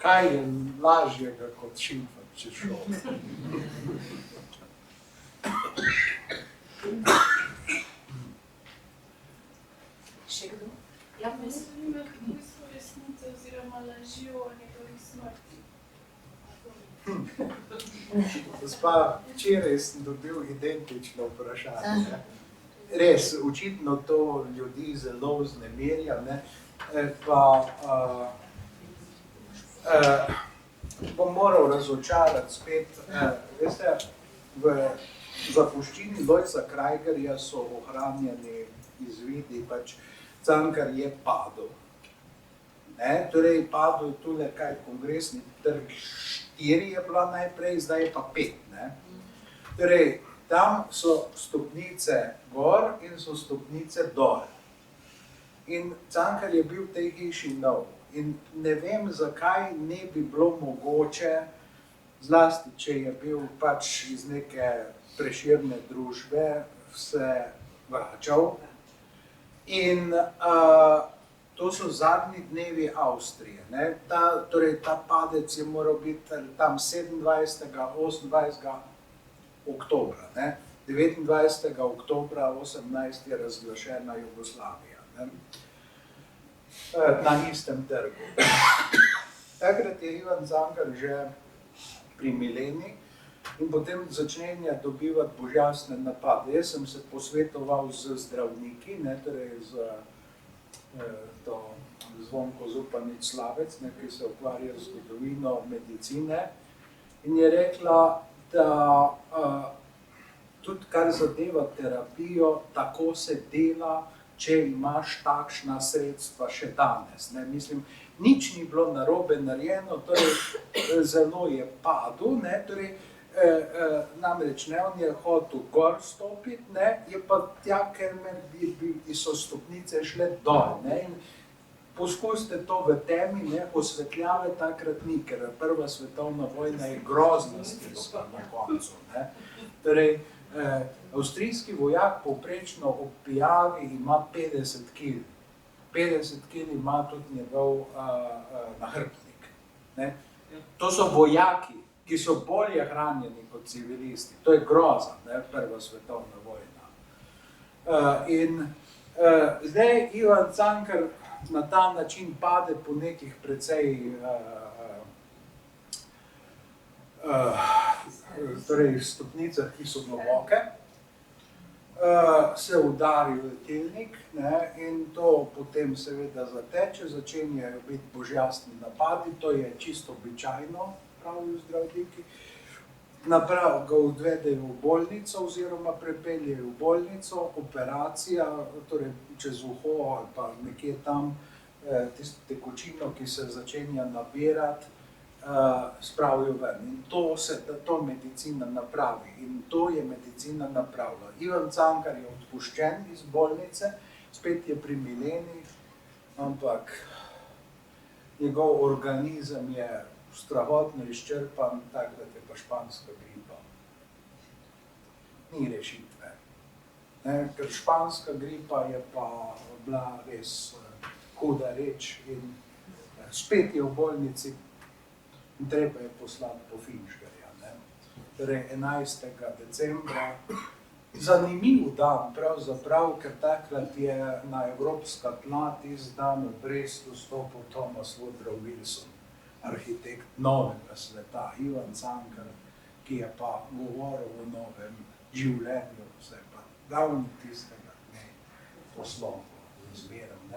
kaj je lažjega kot šimfati čez šolo? Še kdo? Ja, me zanima, kako so resnice oziroma laži o njegovi smrti. Gospa, včeraj sem dobil identično vprašanje. Res, očitno to ljudi zelo vznemirja, ne, pa bom moral razočarati spet, veste, v zapuščini Lojza Krajgerja so ohranjeni izvidi, pač Cankar je padel. Ne, torej padel je tule kaj Kongresni trg 4 je bila najprej, zdaj je pa 5, ne. Torej, tam so stopnice gor in so stopnice dol. In Cankar je bil v tej hiši nov. In ne vem, zakaj ne bi bilo mogoče, zlasti, če je bil pač iz neke Prešerne družbe, se vračal. In to so zadnji dnevi Avstrije, ne. Torej, ta padec je moral biti tam 27. 28. oktobra, ne. 29. oktobra 18 je razglašena Jugoslavija, ne. Na istem trgu. Takrat je Ivan Cankar že pri Mileni in potem začenja dobivati božjasne napade. Jaz sem se posvetoval z zdravniki, ne, torej z Zvonko Zupanič Slavec, ne, ki se ukvarja z zgodovino medicine, in je rekla, da tudi kar zadeva terapijo, tako se dela, če imaš takšna sredstva še danes, ne, mislim, nič ni bilo narobe narejeno, torej zelo je padel, ne, torej namreč ne, on je hotel gor stopiti, ne, je pa tja, ker so stopnice šle dol, ne, in poskusite to v temi, ne, osvetljave takrat ni, ker prva svetovna vojna je grozna stiska na koncu. Ne. Torej, avstrijski vojak povprečno ob pijavi ima 50 kg. 50 kg ima tudi njegov nahrbtnik. Ne. To so vojaki, ki so bolje hranjeni kot civilisti. To je groza, ne, prva svetovna vojna. Zdaj Ivan Cankar na ta način pade po nekih precej torej stopnicah, ki so globoke, se udari v letilnik, ne, in to potem seveda zateče, začenjajo biti božjastni napadi, to je čisto običajno, pravijo zdravniki. Naprav ga odvedejo v bolnico oziroma prepeljejo v bolnico, operacija, torej čez uho ali pa nekje tam tisto tekočino, ki se začenja nabirati, spravijo ven. In to medicina napravi. In to je medicina napravila. Ivan Cankar je odpuščen iz bolnice, spet je pri Mileni, ampak njegov organizem je strahotno izčrpan, takrat je pa španska gripa. Ni rešitve. Ne, ker španska gripa je pa bila res huda reč in spet je v bolnici in treba je poslati po Finžgarja. Torej 11. decembra. Zanimiv dan, pravzaprav, ker takrat je na evropska tla tisti dan v Brestu stopil Thomas Woodrow Wilson, arhitekt novega sveta, Ivan Cankar, ki je pa govoril o novem življenju, se pa davno tistega poslovno zmerom.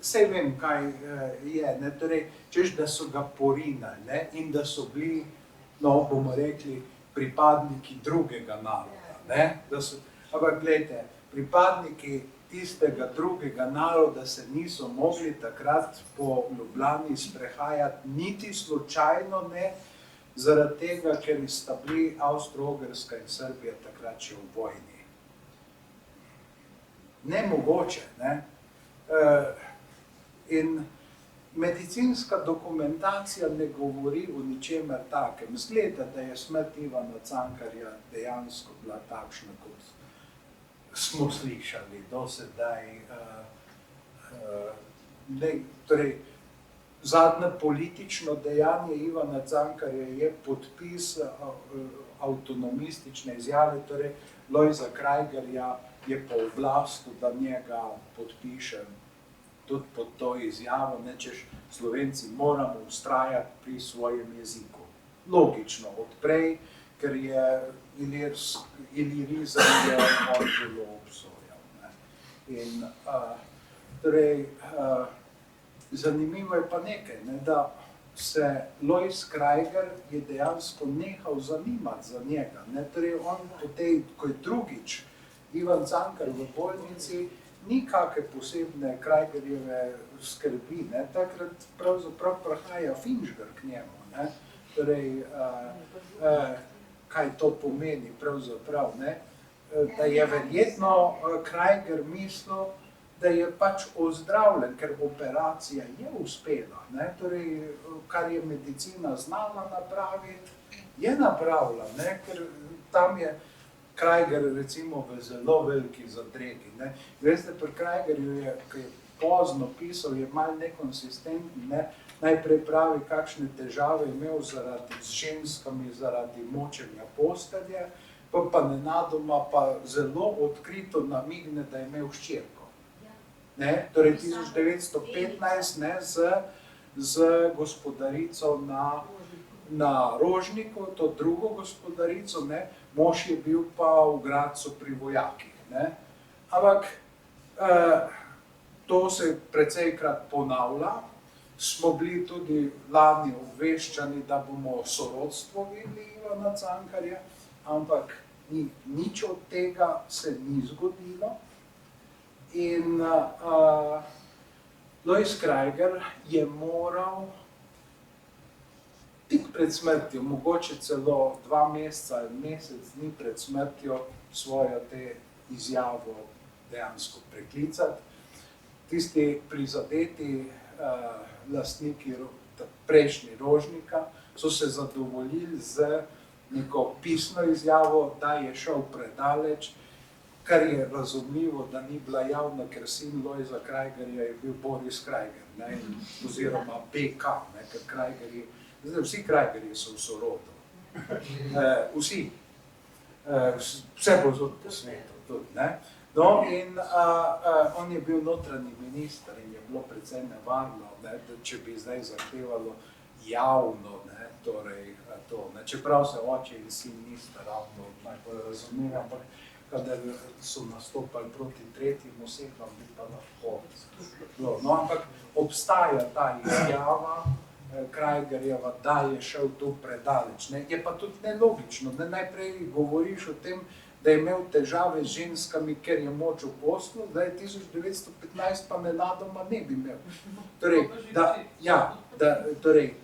Sej vem, kaj je, ne, torej, češ, da so ga porinali, ne, in da so bili, no, bomo rekli, pripadniki drugega naroda, ne, da so, ampak glejte, pripadniki tistega drugega naroda se niso mogli takrat po Ljubljani sprehajati niti slučajno, ne, zaradi tega, ker sta bili Avstro-Ogrska in Srbija takrat še v vojni. Nemogoče, ne. In medicinska dokumentacija ne govori o ničemer takem. Zgleda, da je smrt Ivana Cankarja dejansko bila takšna, kot smo slišali do sedaj. Torej, zadnje politično dejanje Ivana Cankarja je podpis avtonomistične izjave, torej Lojza Krajgerja je pooblastil, da njega podpišem tudi pod to izjavo, nečeš Slovenci moramo vztrajati pri svojem jeziku. Logično, odprej, ker je ilirizem je on zelo obsojal. In torej, zanimivo je pa nekaj, ne, da se Lojz Krajger je dejansko nehal zanimati za njega. Ne, torej on potem, ko je drugič Ivan Cankar v bolnici, ni kakve posebne Krajgerjeve skrbi, ne, takrat pravzaprav prihaja Finžgar k njemu, ne, torej, kaj to pomeni pravzaprav, ne, da je verjetno Krajger mislil, da je pač ozdravljen, ker operacija je uspela, ne, torej, kar je medicina znala napraviti, je napravila, ne, ker tam je Krajger recimo v zelo veliki zadregi, ne. Veste, pri Krajgerju je, ki je pozno pisal, je malo nekonsistenten, ne. Najprej pravi, kakšne težave je imel z ženskami, zaradi močenja postelje, pa nenadoma pa zelo odkrito namigne, da je imel hčerko. Ne, torej 1915, ne, z gospodarico na Rožniku, to drugo gospodarico, ne, mož je bil pa v Gradcu pri vojakih, ne. Ampak to se precejkrat ponavlja, smo bili tudi lani obveščani, da bomo sorodstvo videli Ivana Cankarja, ampak nič od tega se ni zgodilo. In Lojz Krajger je moral tik pred smrtjo, mogoče celo 2 meseca ali mesec dni pred smrtjo svojo te izjavo dejansko preklicati. tisti prizadeti lastniki prejšnji Rožnika so se zadovoljili z neko pisno izjavo, da je šel predaleč, kar je razumljivo, da ni bila javna, ker sin Lojza Krajgerja je bil Boris Krajger, ne, oziroma BK, ne, ker Krajgerji, zdaj vsi Krajgerji so v sorodu, vsi, vse povsod po svetu tudi, ne. No, in on je bil notranji minister in je bilo precej nevarno, ne, da če bi zdaj zahtevalo javno, ne, torej to, ne, čeprav se oče in sin nista ravno najbolj razumeli, ampak kadar so nastopali proti tretjim osebam, bi pa lahko. No, ampak obstaja ta izjava Krajgerjeva, da je šel tu predaleč, ne, je pa tudi nelogično, da najprej govoriš o tem, da je imel težave z ženskami, ker je moč v poslu, zdaj 1915 pa nenadoma ne bi imel. Torej,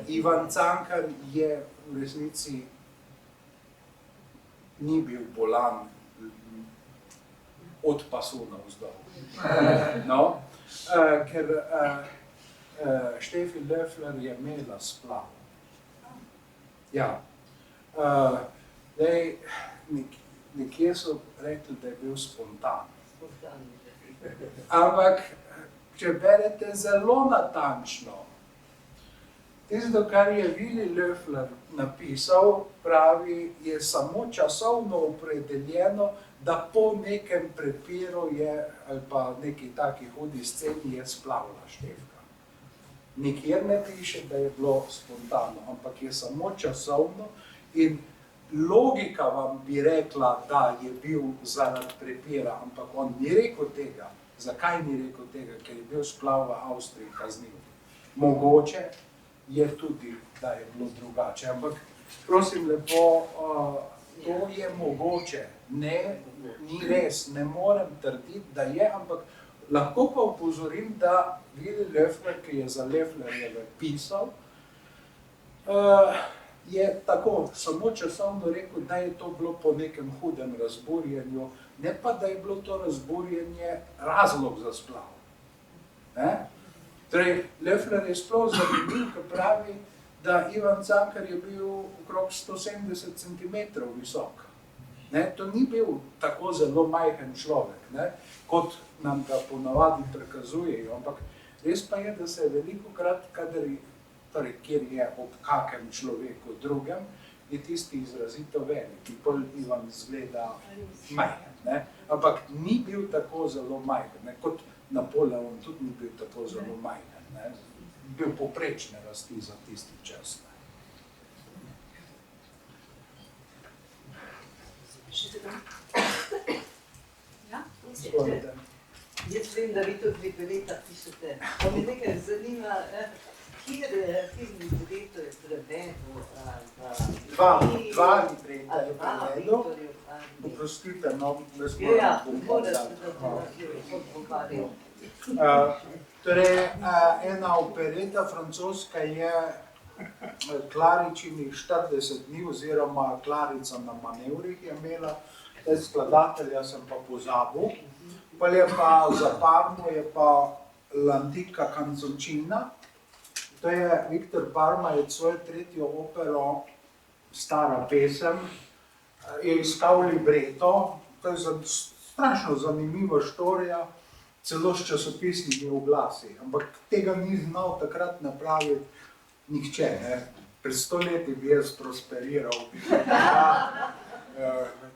Ivan Cankar je v resnici ni bil bolan od pasu navzdol. No, ker Štefi Löffler je imela splav. Ja. Nekje so rekli, da je bil spontan. Ampak, če berete zelo natančno, tisto, kar je Willy Löffler napisal, pravi, je samo časovno opredeljeno, da po nekem prepiru je, ali pa neki taki hudi sceni je splavila Štefka. Nikjer ne piše, da je bilo spontano, ampak je samo časovno in logika vam bi rekla, da je bil zaradi prepira, ampak on ni rekel tega. Zakaj ni rekel tega? Ker je bil splav v Avstriji kazniv. Mogoče je tudi, da je bilo drugače, ampak prosim lepo, to je mogoče, ne, ni res, ne morem trditi, da je, ampak lahko pa upozorim, da Willy Löffler, ki je za Löfflerjeve pisal, je tako samo časovno rekel, da je to bilo po nekem hudem razburjenju, ne pa, da je bilo to razburjenje razlog za splav. Torej, Löffler je sploh zanimiv, ko pravi, da Ivan Cankar je bil okrog 170 cm visok. To ni bil tako zelo majhen človek, ne, kot nam ga ponavadi prikazujejo, ampak res pa je, da se velikokrat, torej, kjer je ob kakem človeku drugem, je tisti izrazito velik, in pol Ivan izgleda majhen, ne, ampak ni bil tako zelo majhen, ne, kot Napoleon tudi ni bil tako zelo majhen, ne, bil poprečne rasti za tisti čas. Jaz vem, da vi tudi libreta pišete. Pa me nekaj zanima, kjer libreto je prevedel? Dva libreta je prevedel. Oprostite, no, ne smo Torej, ena opereta francoska je Klaričinih 40 dni oziroma Klarica na manevrih je imela, skladatelja sem pa pozabil. Pa je pa za Parmo je pa L'antica canzoncina. To je Viktor Parma je svojo tretjo opero Stara pesem, je iskal libreto, to je strašno zanimiva štorija, celo s časopisnimi oglasi, ampak tega ni znal takrat napraviti nihče, ne. Pred 100 leti bi jaz prosperiral.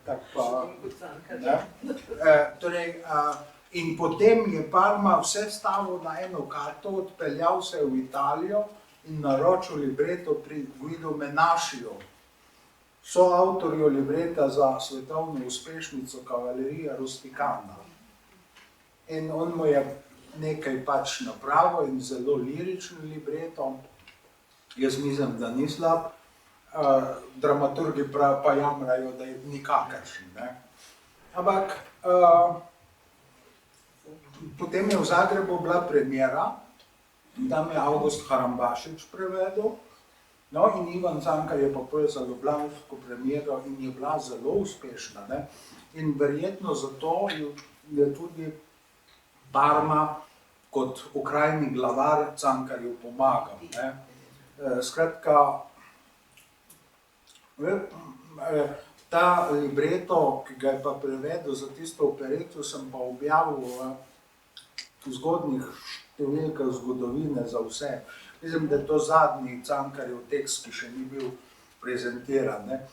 Tak pa, ne. Torej, in potem je Parma vse stavil na eno karto, odpeljal se v Italijo in naročil libreto pri Guido Menasciju, soavtorju libreta za svetovno uspešnico Cavalleria Rusticana. In on mu je nekaj pač napravil in zelo liričen libreto, jaz mislim, da ni slab, dramaturgi pa jamrajo, da je nikakršen, ne. Ampak potem je v Zagrebu bila premiera, tam je August Harambašič prevedel, no in Ivan Cankar je pa pojel za ljubljansko premiero in je bila zelo uspešna, ne. In verjetno zato je tudi Parma kot okrajni glavar Cankarju pomagal. Ne. Skratka, ta libreto, ki ga je pa prevedel za tisto opereto, sem pa objavil v zgodnjih številkah zgodovine za vse. Mislim, da je to zadnji Cankarjev tekst, ki še ni bil prezentiran. Ne.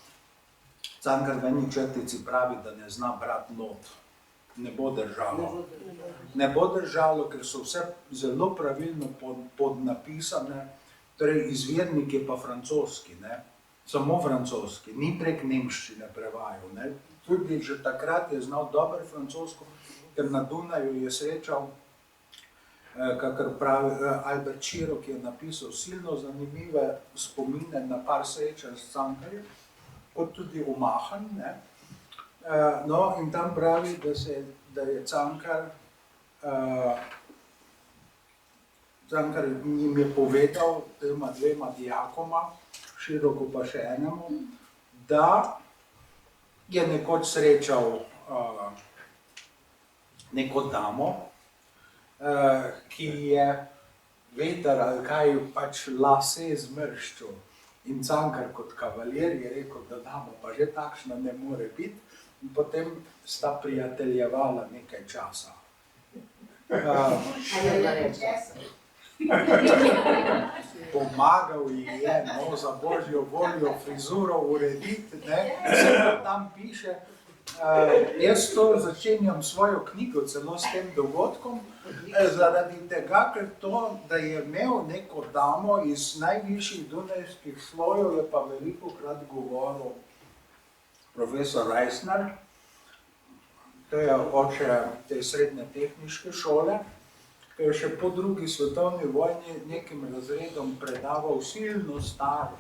Cankar v eni črtici pravi, da ne zna brati not. Ne bo držalo. Ne bo držalo, ker so vse zelo pravilno podnapisane, torej izvirnik je pa francoski, ne. Samo francoski, ni prek nemščine prevajal. Ne. Tudi že takrat je znal dobro francosko, ker na Dunaju je srečal, kakor pravi Albert Čiro, ki je napisal silno zanimive spomine na par srečanj s Cankarjem, kot tudi omahan, ne. No, in tam pravi, da je Cankar jim je povedal, tema dvema dijakoma, Široko pa še enemu, da je nekoč srečal neko damo, ki je veter ali kaj pač lase zmrščil. In Cankar kot kavalir je rekel, da dama pa že takšna ne more biti. In potem sta prijateljevala nekaj časa. Pomagal ji je, no, za božjo voljo frizuro urediti, ne, vse to tam piše. Jaz to začenjam svojo knjigo celo s tem dogodkom, zaradi tega, ker to, da je imel neko damo iz najvišjih dunajskih slojev, je pa velikokrat govoril profesor Reisner, to je oče te srednje tehniške šole, ki je še po drugi svetovni vojni nekim razredom predaval silno star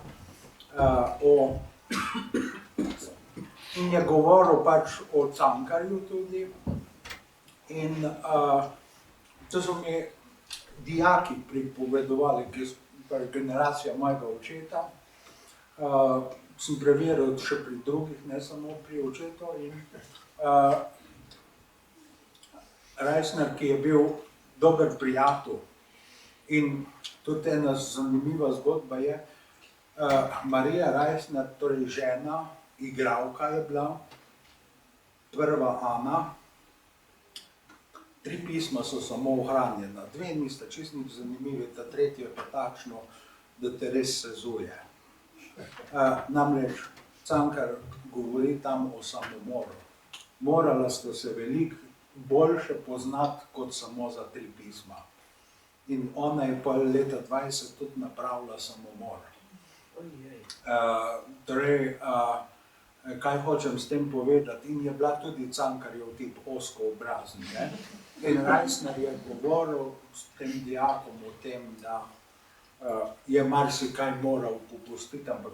in je govoril pač o Cankarju tudi. In to so mi dijaki pripovedovali, ki je generacija mojega očeta. Sem preveril še pri drugih, ne samo pri očetu. In Reisner, ki je bil dober prijatelj. In tudi ena zanimiva zgodba je, Marija Reisner, torej žena, igralka je bila, prva Ana, 3 pisma so samo ohranjena, 2 nista čisto nič zanimivi, ta tretja je pa takšno, da te res sezuje. Namreč Cankar govori tam o samomoru. Morala sta se veliko boljše poznati kot samo za 3 pisma. In ona je pol leta 20 tudi napravila samomor. Torej, kaj hočem s tem povedati? In je bila tudi Cankarjev tip ozko obrazen, ne? In Reisner je govoril s tem dijakom o tem, da je marsikaj moral popustiti, ampak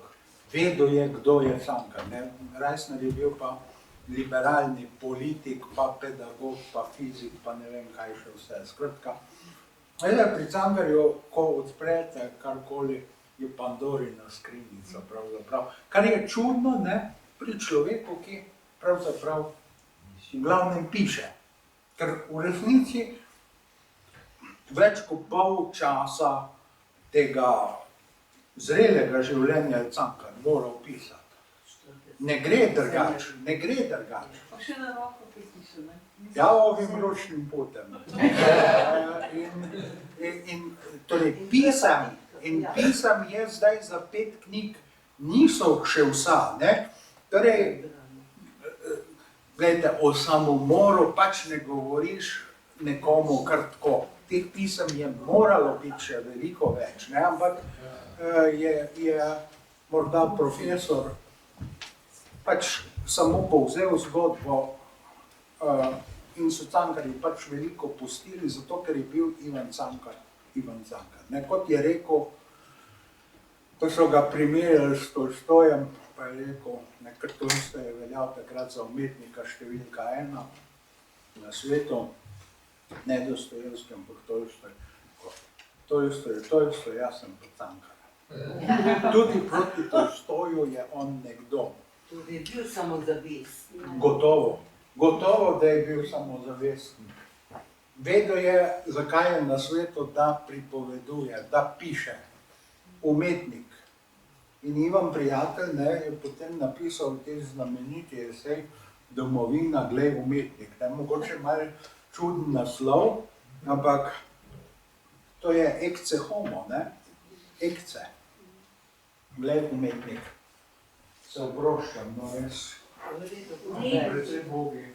vedel je, kdo je Cankar, ne? Reisner je bil pa liberalni politik, pa pedagog, pa fizik, pa ne vem kaj še vse. Skratka, pri Cankarju, ko odprete karkoli, je Pandorina skrinjica pravzaprav. Kar je čudno, ne, pri človeku, ki pravzaprav v glavnem piše. Ker v resnici več kot pol časa tega zrelega življenja je Cankar moral pisati. Ne gre drugače, ne gre drugače. Pa še na roko piše, ne? Ja, ovim ročnim potem. Torej, pisam je zdaj za 5 knjig, niso še vsa, ne? Torej, gledajte, o samomoru pač ne govoriš nekomu kar tako. Teh pisem je moralo biti še veliko več, ne? Ampak je morda profesor pač samo povzel zgodbo in so Cankarji pač veliko pustili, zato ker je bil Ivan Cankar. Ne, kot je rekel, ko so ga primerjali s Tolstojem, pa je rekel, ker Tolstoj je veljal takrat za umetnika številka 1 na svetu, ne Dostojevski, ampak Tolstoj. Tolstoj, jaz sem pa Cankar. Tudi proti Tolstoju je on nekdo. Tudi je bil samozavestni. Gotovo, da je bil samozavesten. vedel je, zakaj je na svetu, da pripoveduje, da piše. Umetnik. In Ivan Prijatelj je potem napisal te znameniti esej Domovina, glej, umetnik. Mogoče malo čuden naslov, ampak to je ecce homo, ecce. Glej, umetnik. Se oproščam, no res. Precej bogi.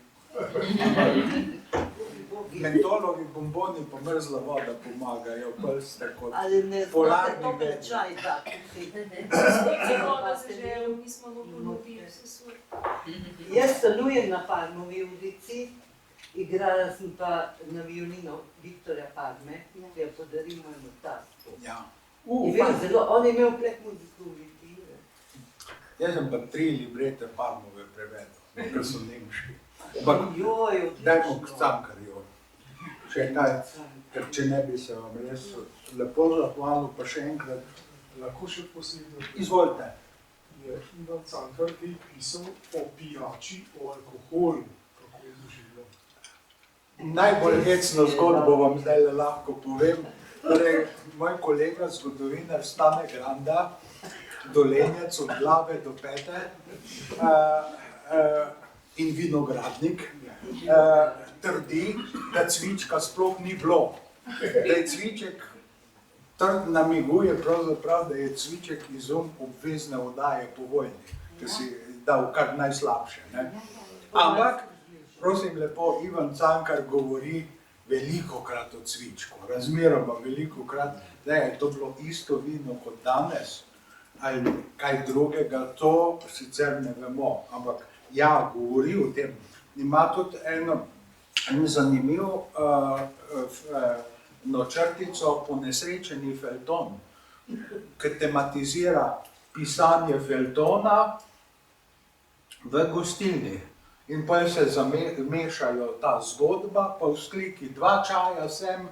Mentolovi bomboni pa mrzla voda pomagajo, bolj ste kot Ali ne znate polarni topel vedi. čaj dati? Voda se že, mi smo v ponudili vse svoj. Jaz stanujem na Parmovi ulici, igrala sem pa na violino Viktorja Parme, ki jo podaril mojemu tastu. Ja. Je bil zelo, on je imel plek muziko v Litiji. Jaz sem pa 3 librete Parmove prevedel, ker so nemški. Ampak Joj, dajmo k Cankarju. Še kaj, ker če ne bi se vam res lepo zahvalil, pa še enkrat. Lahko še posebej. Izvolite. Je Ivan Cankar kaj pisal o pijači, o alkoholu, kako je doživel. Najbolj hecno zgodbo vam zdaj lahko povem. Torej, moj kolega, zgodovinar Stane Granda, Dolenjec od glave do pete in vinogradnik, trdi, da cvička sploh ni bilo. Da je cviček, trd namiguje pravzaprav, da je cviček izum obvezne oddaje po vojni, ki si dal kar najslabše. Ampak, prosim lepo, Ivan Cankar govori velikokrat o cvičku, razmeroma velikokrat, da je to bilo isto vino kot danes, ali kaj drugega, to sicer ne vemo, ampak ja, govori o tem. Ima tudi eno zanimiv črtico Ponesrečeni feljton, ki tematizira pisanje feljtona v gostilni. In potem se zamešajo ta zgodba, pa vzkliki 2 čaja sem,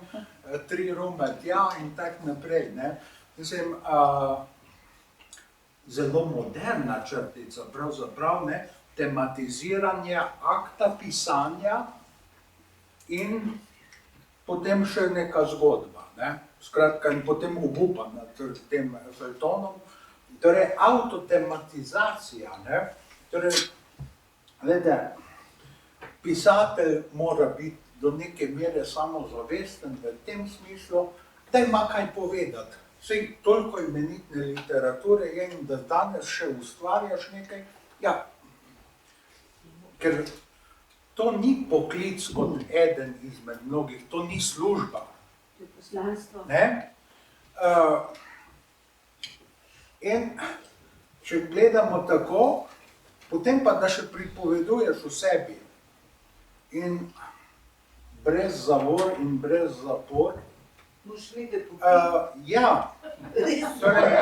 3 rume tja in tako naprej. Mislim, zelo moderna črtica, pravzaprav, tematiziranje akta pisanja in potem še neka zgodba. Skratka, in potem obupa nad tem feljtonom. Torej, avtotematizacija. Torej, glede, pisatelj mora biti do neke mere samozavesten v tem smislu, da ima kaj povedati. Saj toliko imenitne literature je in da danes še ustvarjaš nekaj, ja, ker to ni poklic kot eden izmed mnogih, to ni služba. To je poslanstvo. In če gledamo tako, potem pa da še pripoveduješ o sebi in brez zavor in brez zapor. Ja, torej,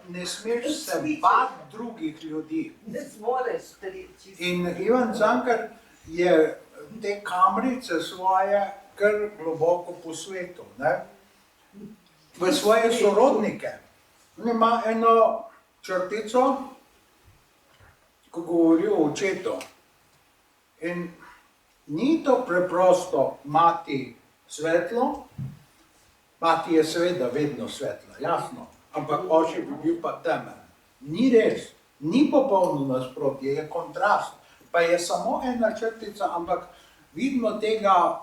ne smeš se bati drugih ljudi. Ne zmoreš streči. In Ivan Cankar je te kamrice svoje kar globoko po svetu, v svoje sorodnike. On ima eno črtico, ko govori o očetu. In ni to preprosto mati svetlo, mati je seveda vedno svetla, jasno, ampak oče bi bil pa temen. Ni res, ni popolno nasprotje, je kontrast, pa je samo ena črtica, ampak vidimo tega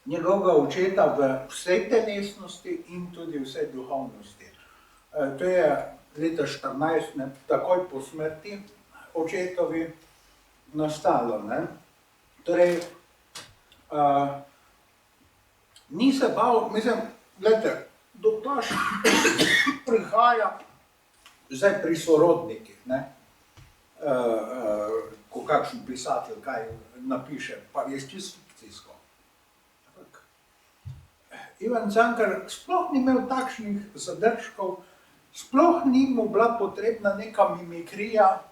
njegovega očeta v vsej telesnosti in tudi vsej duhovnosti. To je leta 14, takoj po smrti očetovi nastalo. Torej, ni se bal, mislim, gledajte, do taš prihaja zdaj pri sorodnikih, ko kakšen pisatelj kaj napiše, pa je čisto fikcijsko. Ivan Cankar sploh ni imel takšnih zadržkov, sploh ni mu bila potrebna neka mimikrija,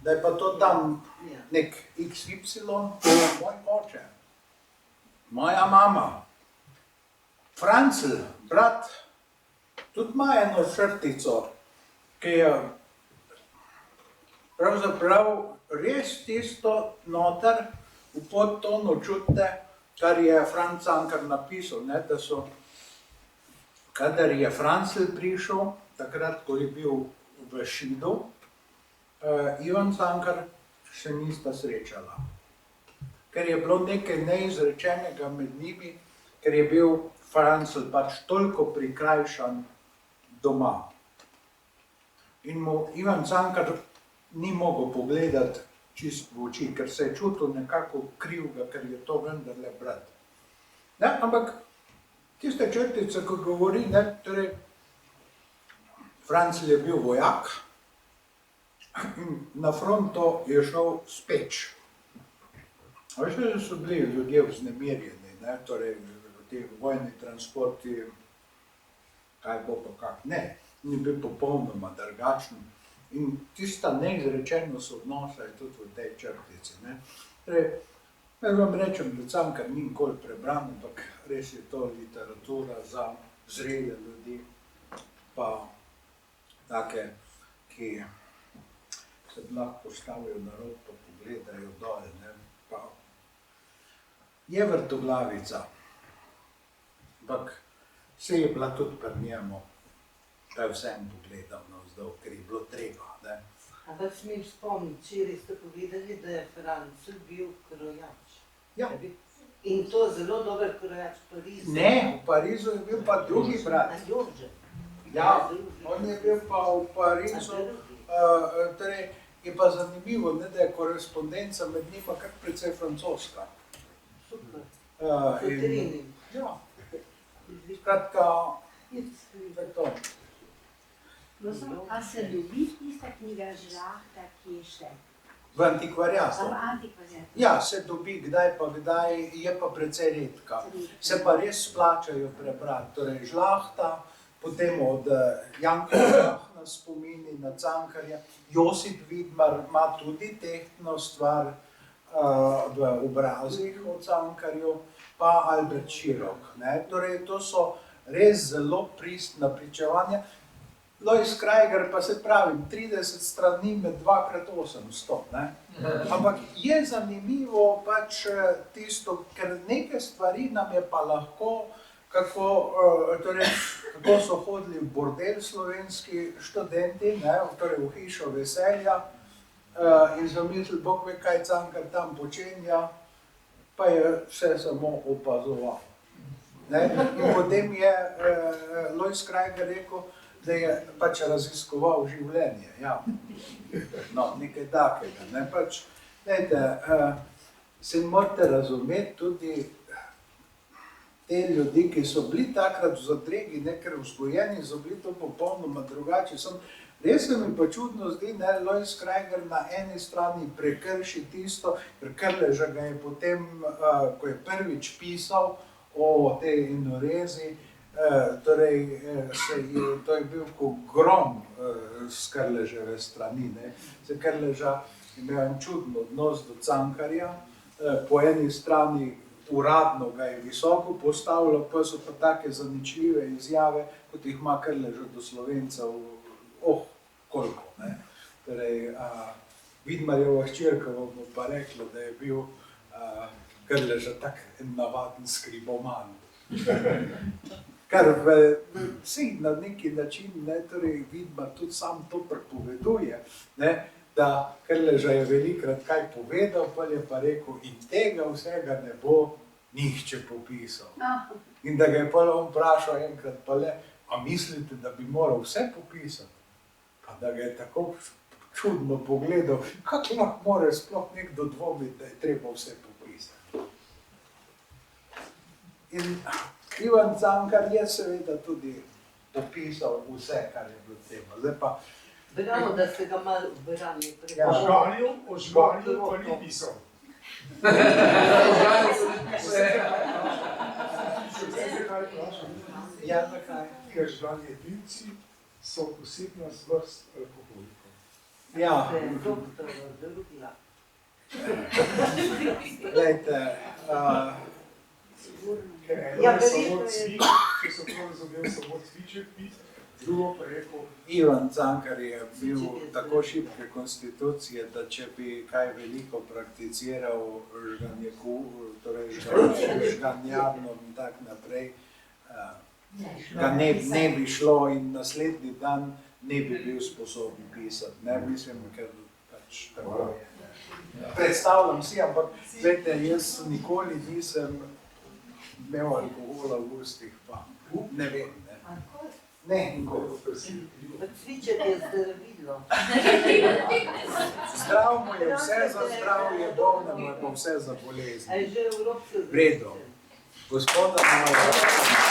da je pa to tam nek XY, moj oče, moja mama, Francl, brat, tudi ima eno črtico, ki je pravzaprav res tisto noter v podtonu čutite, kar je Franc Cankar napisal, ne, da so, kadar je Francl prišel, takrat, ko je bil v Šidu, Ivan Cankar se nista srečala. Ker je bilo nekaj neizrečenega med njimi, ker je bil Francl pač toliko prikrajšan doma. In mu Ivan Cankar ni mogel pogledati čist v oči, ker se je čutil nekako krivega, ker je to vendarle brat. Ne, ampak tiste črtice, ko govori, ne, torej Francl je bil vojak in na fronto je šel speč. A veš, da so bili ljudje vznemirjeni, ne, torej ti vojni transporti, kaj bo pa kak, ne, ni bil popolnoma drugačen. In tista neizrečenost odnosa je tudi v tej črtici, ne. Torej, jaz vam rečem, da Cankar ni nikoli prebran, ampak res je to literatura za zrele ljudi, pa take, ki se lahko postavijo na rob, pa pogledajo dol, ne, pa je vrtoglavica, ampak se je bila tudi pri njemu, da je vsem pogledal navzdol, ker je bilo treba, ne. Ampak smem spomniti, včeraj ste povedali, da je Francl bil krojač. Ja. In to zelo dober krojač v Parizu. Ne, v Parizu je bil pa drugi brat. Jože. Ja, on je bil pa v Parizu, torej je pa zanimivo, ne, da je korespondenca med njima kar precej francoska. Super. In, ja, skratka, to je to. A se dobi tista knjiga Žlahta, ki je še? V antikvariatu. Antikvariat. Ja, se dobi kdaj pa kdaj, je pa precej redka. Se pa res splačajo prebrati, torej Žlahta, potem od Janka Žlahna spomini na Cankarja, Josip Vidmar ima tudi tehtno stvar v obrazih o Cankarju, pa Albert Širok, ne, torej to so res zelo pristna pričevanja. Lois Krajger pa se pravi, 30 strani med 2x800, ne. Ampak je zanimivo pač tisto, ker neke stvari nam je pa lahko, kako so hodili v bordel slovenski študenti, ne, torej v hišo veselja, in so mislili, Bog ve, kaj Cankar tam počenja, pa je vse samo opazoval. Ne? In potem je Lois Krajger rekel, da je pač raziskoval življenje. Ja. No, nekaj takega. Ne? Pač, se morate razumeti tudi te ljudi, ki so bili takrat v zadregi, ker vzgojeni so bili to popolnoma drugače. Res se mi pa čudno zdi, ne, Lois Krajger na eni strani prekrši tisto, ker Krleža ga je potem, ko je prvič pisal o tej Inorezi, torej to je bil kot grom z Krleževe strani, ne. Se Krleža imel en čuden odnos do Cankarja, po eni strani uradno ga je visoko postavljal, pa so pa take zaničljive izjave, kot jih ima Krleža do Slovencev, koliko, ne. Torej, Vidmarjeva hčerka vam bo pa rekla, da je bil Krleža tak en navaden skriboman. Kar vsi na neki način, ne, torej Vidmar tudi sam to prepoveduje, ne, da Krleža je velikrat kaj povedal, pa je pa rekel, in tega vsega ne bo nihče popisal. In da ga je pa on vprašal enkrat pa le, a mislite, da bi moral vse popisati? Pa da ga je tako čudno pogledal, kako lahko more sploh nekdo dvomiti, da je treba vse popisati. In Ivan Cankar je seveda tudi popisal vse, kar je bilo treba. Zdaj pa... Bravo, da ste ga malo brali. O žgalju pa ni pisal. Ja, zakaj? Ker žgalje pivci so posebna zvrst alkoholikov. Ja. Doktor Drugla. Glejte, Ker eno je samo cvik, če so prav razumel samo cviček pit, Drugo pa je rekel, Ivan Cankar je bil tako šibke konstitucije, da če bi kaj veliko prakticiral torej žganjarno in tak naprej, ga ne bi šlo in naslednji dan ne bi bil sposoben pisati. Ne, mislim, ker pač tako je. Predstavljam si, ampak glejte, jaz nikoli nisem imel alkohola v ustih, pa ne vem, ne. Ne, nikoli. Cviček je zdravilo. Zdrav mu je vse za zdravje, bolnemu je pa vse za bolezni. A je že evropske V redu. Gospoda malo.